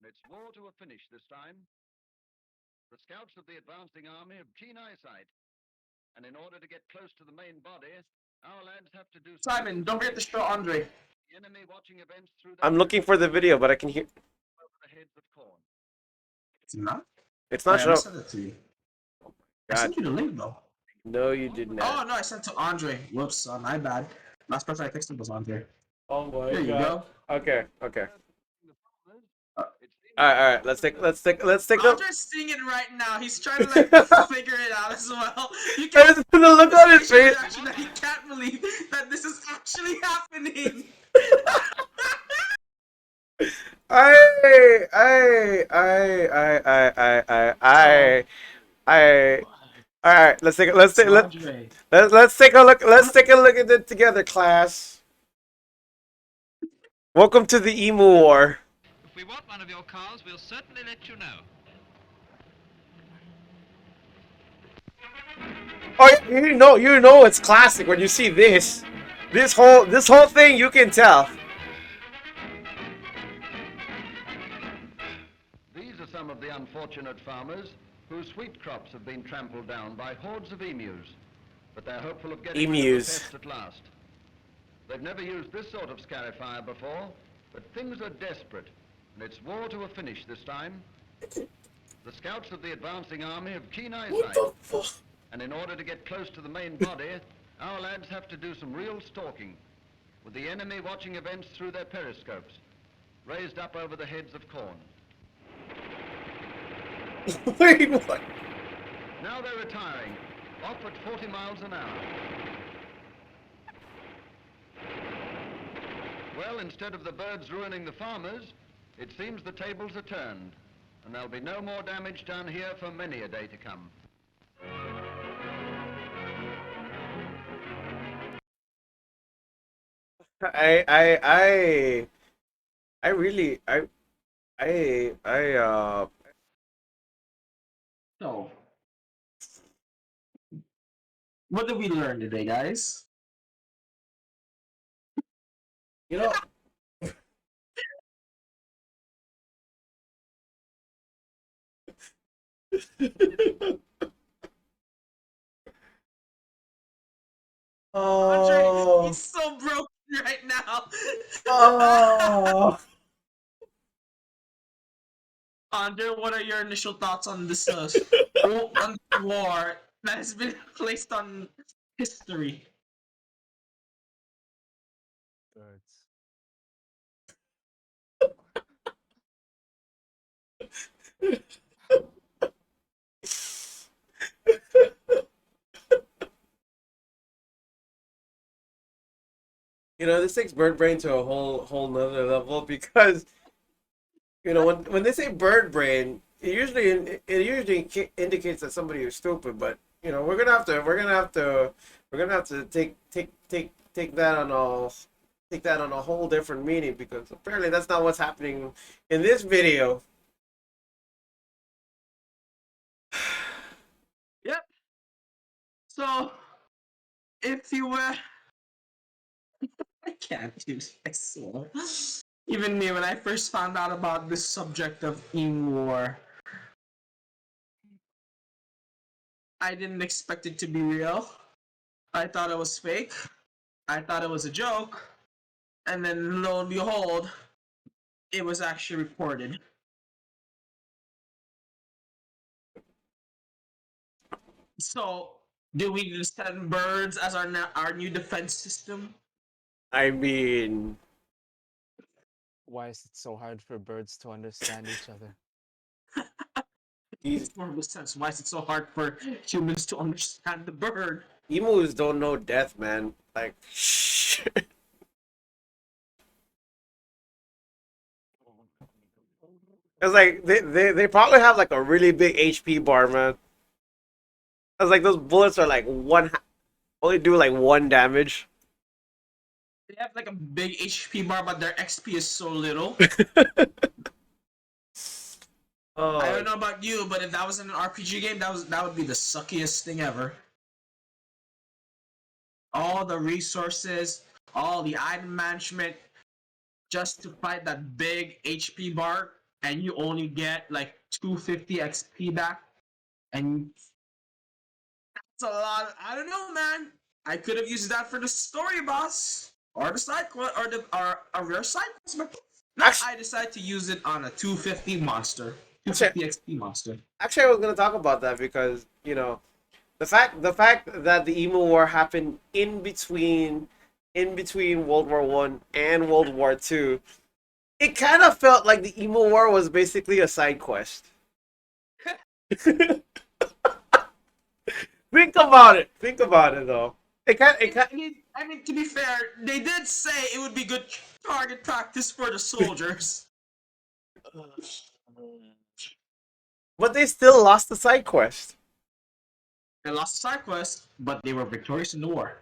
S5: It's war to a finish this time. The scouts of the advancing army have keen eyesight, and in order to get close to the main body, our lads have to do.
S1: Simon, don't forget to show Andre.
S5: The enemy watching events through.
S2: I'm looking for the video, but I can hear.
S5: Over the heads of corn.
S1: It's not.
S2: It's not
S1: I
S2: showing.
S1: sent it to you. I
S2: God,
S1: sent you the link though.
S2: no, you did
S1: Oh
S2: not.
S1: no, I sent it to Andre. Whoops, my bad. Last person I texted was Andre.
S2: Oh my
S1: There you go.
S2: Okay.
S1: Uh,
S2: All right. Let's take up.
S1: Andre's seeing it right now. He's trying to like figure it out as well. You
S2: I
S1: can't
S2: just put a look on his face.
S1: reaction that he can't believe that this is actually happening.
S2: I All right, let's take let's take
S1: Andre.
S2: let's take a look. Let's take a look at it together, class. Welcome to the Emu War.
S6: If we want one of your cars, we'll certainly let you know.
S2: Oh, you know it's classic when you see this. This whole thing, you can tell.
S5: These are some of the unfortunate farmers whose wheat crops have been trampled down by hordes of emus. But they're hopeful of getting rid of the
S2: Emus.
S5: pest at last. They've never used this sort of scarifier before, but things are desperate, and it's war to a finish this time. The scouts of the advancing army have keen eyesight, and in order to get close to the main body, our lads have to do some real stalking, with the enemy watching events through their periscopes, raised up over the heads of corn.
S2: Wait, what?
S5: Now they're retiring, off at 40 miles an hour. Well, instead of the birds ruining the farmers, it seems the tables are turned, and there'll be no more damage done here for many a day to come.
S2: I really,
S1: So, what did we learn today, guys?
S2: you know,
S1: Andre,
S2: oh,
S1: he's so broken right now.
S2: oh.
S1: Andre, what are your initial thoughts on this on the war that has been placed on history?
S3: Birds.
S2: You know, this takes bird brain to a whole nother level because you know when they say bird brain, it usually indicates that somebody is stupid. But you know, we're gonna have to take that on a whole different meaning because apparently that's not what's happening in this video.
S1: Yep. So, if you were, I can't do this. I swear. Even me, when I first found out about this subject of Emu War, I didn't expect it to be real. I thought it was fake. I thought it was a joke. And then lo and behold, it was actually reported. So, do we just send birds as our new defense system?
S2: I mean,
S3: Why is it so hard for birds to understand each other?
S2: these
S1: Makes more sense. Why is it so hard for humans to understand the bird?
S2: emus don't know death, man. Like, it's like they probably have like a really big HP bar, man. It's like those bullets are like only do like one damage.
S1: They have like a big HP bar, but their XP is so little. I don't
S2: Oh,
S1: know about you, but if that was in an RPG game, that would be the suckiest thing ever. All the resources, all the item management, just to fight that big HP bar, and you only get like 250 XP back, and that's a lot. I don't know, man. I could have used that for the story boss or the side quest or a rare side quest, but no,
S2: Actu-
S1: I decided to use it on a 250 monster,
S2: Actually-
S1: 250 XP monster.
S2: actually, I was gonna talk about that because you know the fact that the Emu War happened in between World War One and World War Two, it kind of felt like the Emu War was basically a side quest. Think about it. Think about it, though.
S1: I mean, to be fair, they did say it would be good target practice for the soldiers.
S2: But they still lost the side quest.
S1: They lost the side quest, but they were victorious in the war.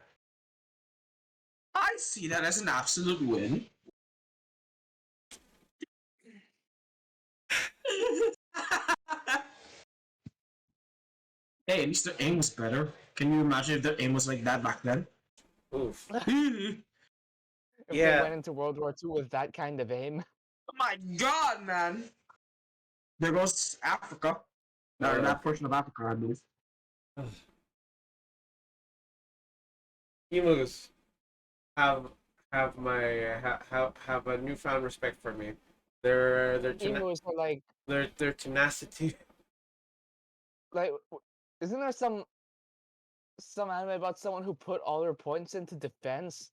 S1: I see that as an absolute win. Hey, at least their aim was better. Can you imagine if their aim was like that back then?
S2: Oof.
S3: If they
S2: Yeah.
S3: went into World War II with that kind of aim.
S1: Oh my god, man! There goes Africa. Or that portion of Africa, I believe.
S2: Emus have my have a newfound respect for me. Their
S3: Emus are like
S2: their tenacity.
S3: isn't there some anime about someone who put all their points into defense?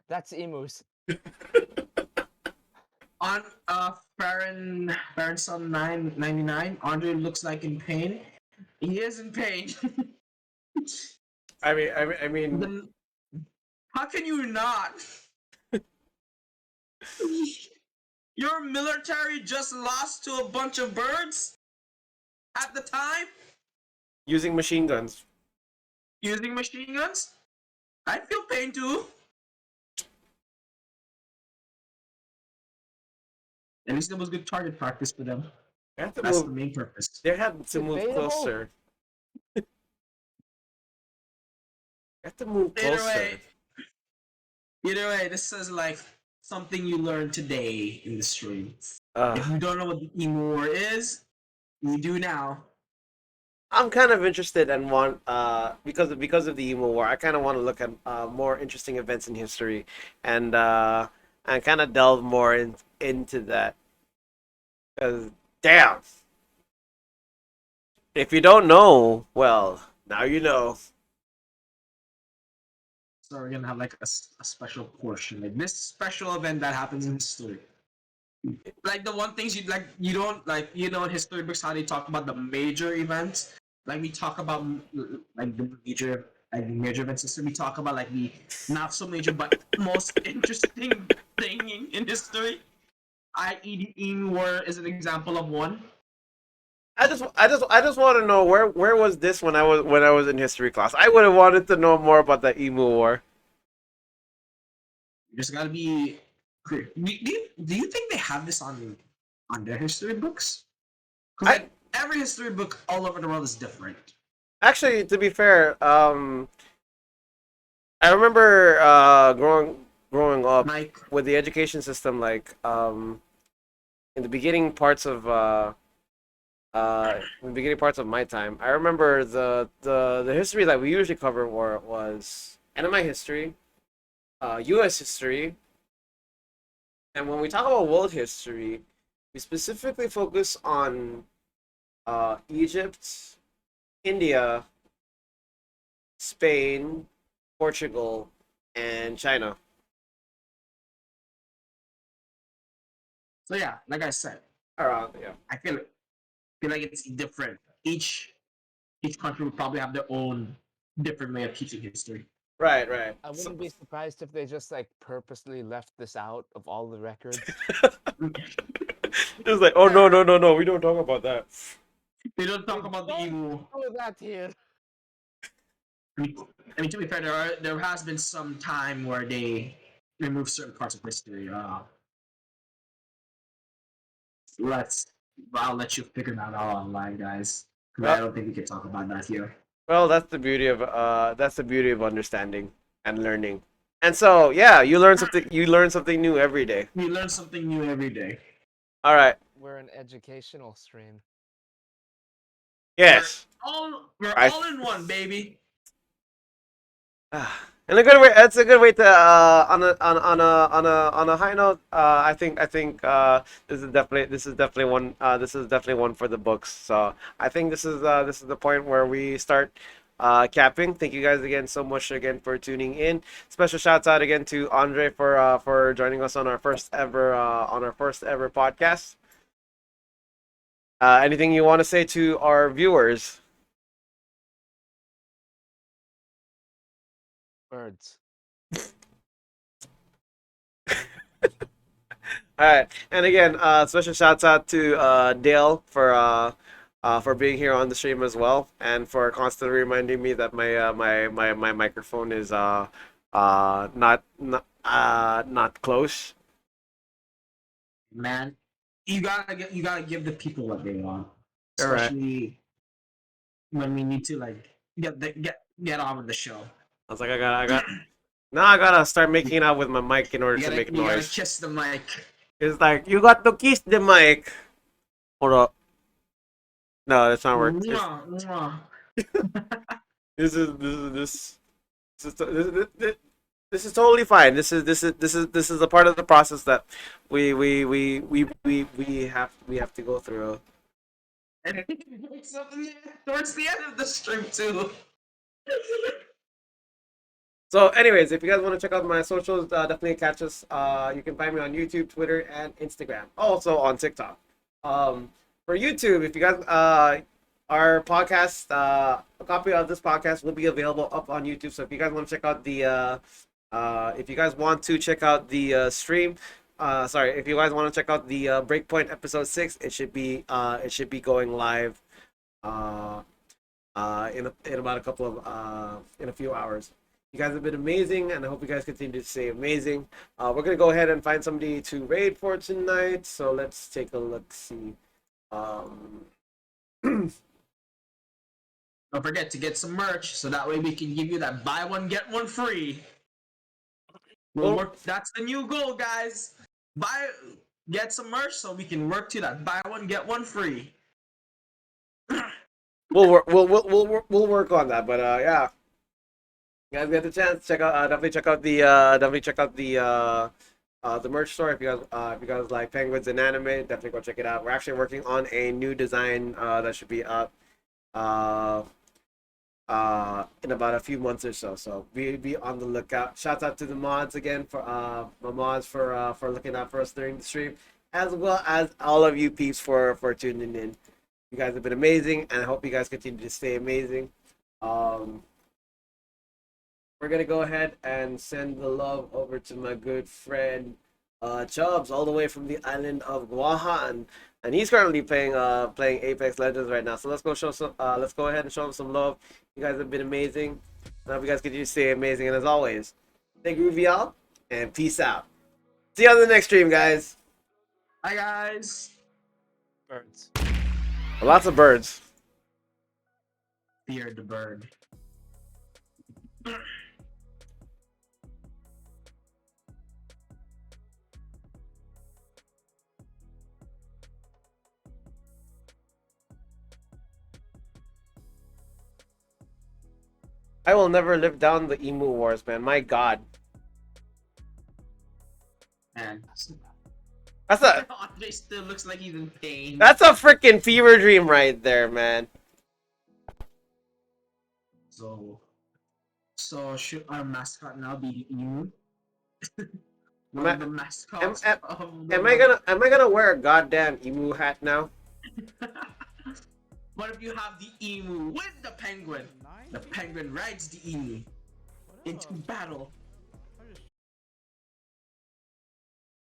S3: That's emus.
S1: On Baron Sun 999, Andre looks like in pain. He is in pain.
S2: I mean,
S1: Then how can you not? Your military just lost to a bunch of birds at the time
S2: using machine guns.
S1: using machine guns. I feel pain too. At least it was good target practice for them.
S2: They had to
S1: That's
S2: move.
S1: the main purpose.
S2: They had to move
S3: Debatable.
S2: closer. They had to move closer.
S1: Either way, this is like something you learned today in the stream. If you don't know what the Emu War is, you do now.
S2: I'm kind of interested and want because of the Emu War. I kind of want to look at more interesting events in history and kind of delve more into that. Because damn, if you don't know, well, now you know.
S1: So we're gonna have like a special portion, like this special event that happens in history. Like the one things you don't like, in history books how they talk about the major events. Like we talk about like the major events in history. We talk about like the not so major but most interesting thing in history. I.e., the Emu War is an example of one.
S2: I just want to know where was this when I was in history class. I would have wanted to know more about the Emu War.
S1: You just gotta be clear. Do you think they have this on their history books? Because like, every history book all over the world is different.
S2: Actually, to be fair, I remember growing up
S1: Like
S2: with the education system, like in the beginning parts of my time. I remember the history that we usually cover was anime history, U.S. history, and when we talk about world history, we specifically focus on Egypt, India, Spain, Portugal, and China.
S1: so yeah, like I said,
S2: Around, yeah.
S1: I feel like it's different. Each country would probably have their own different way of teaching history.
S2: Right.
S3: I wouldn't be surprised if they just like purposely left this out of all the records.
S2: It's like, oh no, we don't talk about that.
S1: They don't talk about the
S3: Don't
S1: Emu.
S3: do that here.
S1: I mean, to be fair, there has been some time where they remove certain parts of history. I'll let you figure that out online, guys. Because I don't think we can talk about that here.
S2: Well, that's the beauty of understanding and learning. And so, yeah, you learn something new every day.
S1: We learn something new every day.
S2: All right.
S3: We're an educational stream.
S2: Yes.
S1: We're all in one, baby.
S2: And a good way. That's a good way to on a high note. I think this is definitely one for the books. So I think this is the point where we start capping. Thank you guys again so much again for tuning in. Special shouts out again to Andre for joining us on our first ever podcast. Anything you want to say to our viewers?
S3: Birds.
S2: All right, and again, special shouts out to Dale for being here on the stream as well, and for constantly reminding me that my microphone is not close.
S1: Man, you gotta give the people what they want,
S2: All right.
S1: especially when we need to like get on with the show.
S2: I was like, now I gotta start making out with my mic in order to make
S1: You gotta
S2: noise.
S1: kiss the mic.
S2: It's like you got to kiss the mic. Hold up. No, that's not working.
S1: Mwah, mwah.
S2: This is this is this is totally fine. This is a part of the process that we have to go through.
S1: And towards the end of the stream too.
S2: So, anyways, if you guys want to check out my socials, definitely catch us. You can find me on YouTube, Twitter, and Instagram. Also on TikTok. For YouTube, if you guys our podcast, a copy of this podcast will be available up on YouTube. So if you guys want to check out the stream, if you guys want to check out the Breakpoint episode 6, it should be going live in about a couple of in a few hours. You guys have been amazing, and I hope you guys continue to stay amazing. We're gonna go ahead and find somebody to raid for tonight. So let's take a look. See.
S1: Don't forget to get some merch, so that way we can give you that buy one get one free.
S2: Well-
S1: Work. That's the new goal, guys. Get some merch, so we can work to that buy one get one free.
S2: We'll work on that, but yeah. You guys get the chance, definitely check out the merch store. If you guys like penguins and anime, definitely go check it out. We're actually working on a new design that should be up in about a few months or so. So be on the lookout. Shout out to the mods again for my mods for looking out for us during the stream, as well as all of you peeps for tuning in. You guys have been amazing, and I hope you guys continue to stay amazing. We're gonna go ahead and send the love over to my good friend Chubbs, all the way from the island of Guahan, and he's currently playing Apex Legends right now. So let's go ahead and show him some love. You guys have been amazing. I hope you guys continue to stay amazing, and as always, stay groovy, y'all, and peace out. See you on the next stream, guys.
S1: Hi, guys.
S3: Birds.
S2: Lots of birds.
S1: Fear the bird.
S2: I will never live down the Emu Wars, man. My God.
S1: Man,
S2: That's a
S1: Andre still looks like he's in pain.
S2: That's a freaking fever dream right there, man.
S1: So should our mascot now be Emu?
S2: Am I-
S1: The mascots of the
S2: Am I gonna wear a goddamn emu hat now?
S1: What if you have the emu with the penguin? The penguin rides the emu into battle.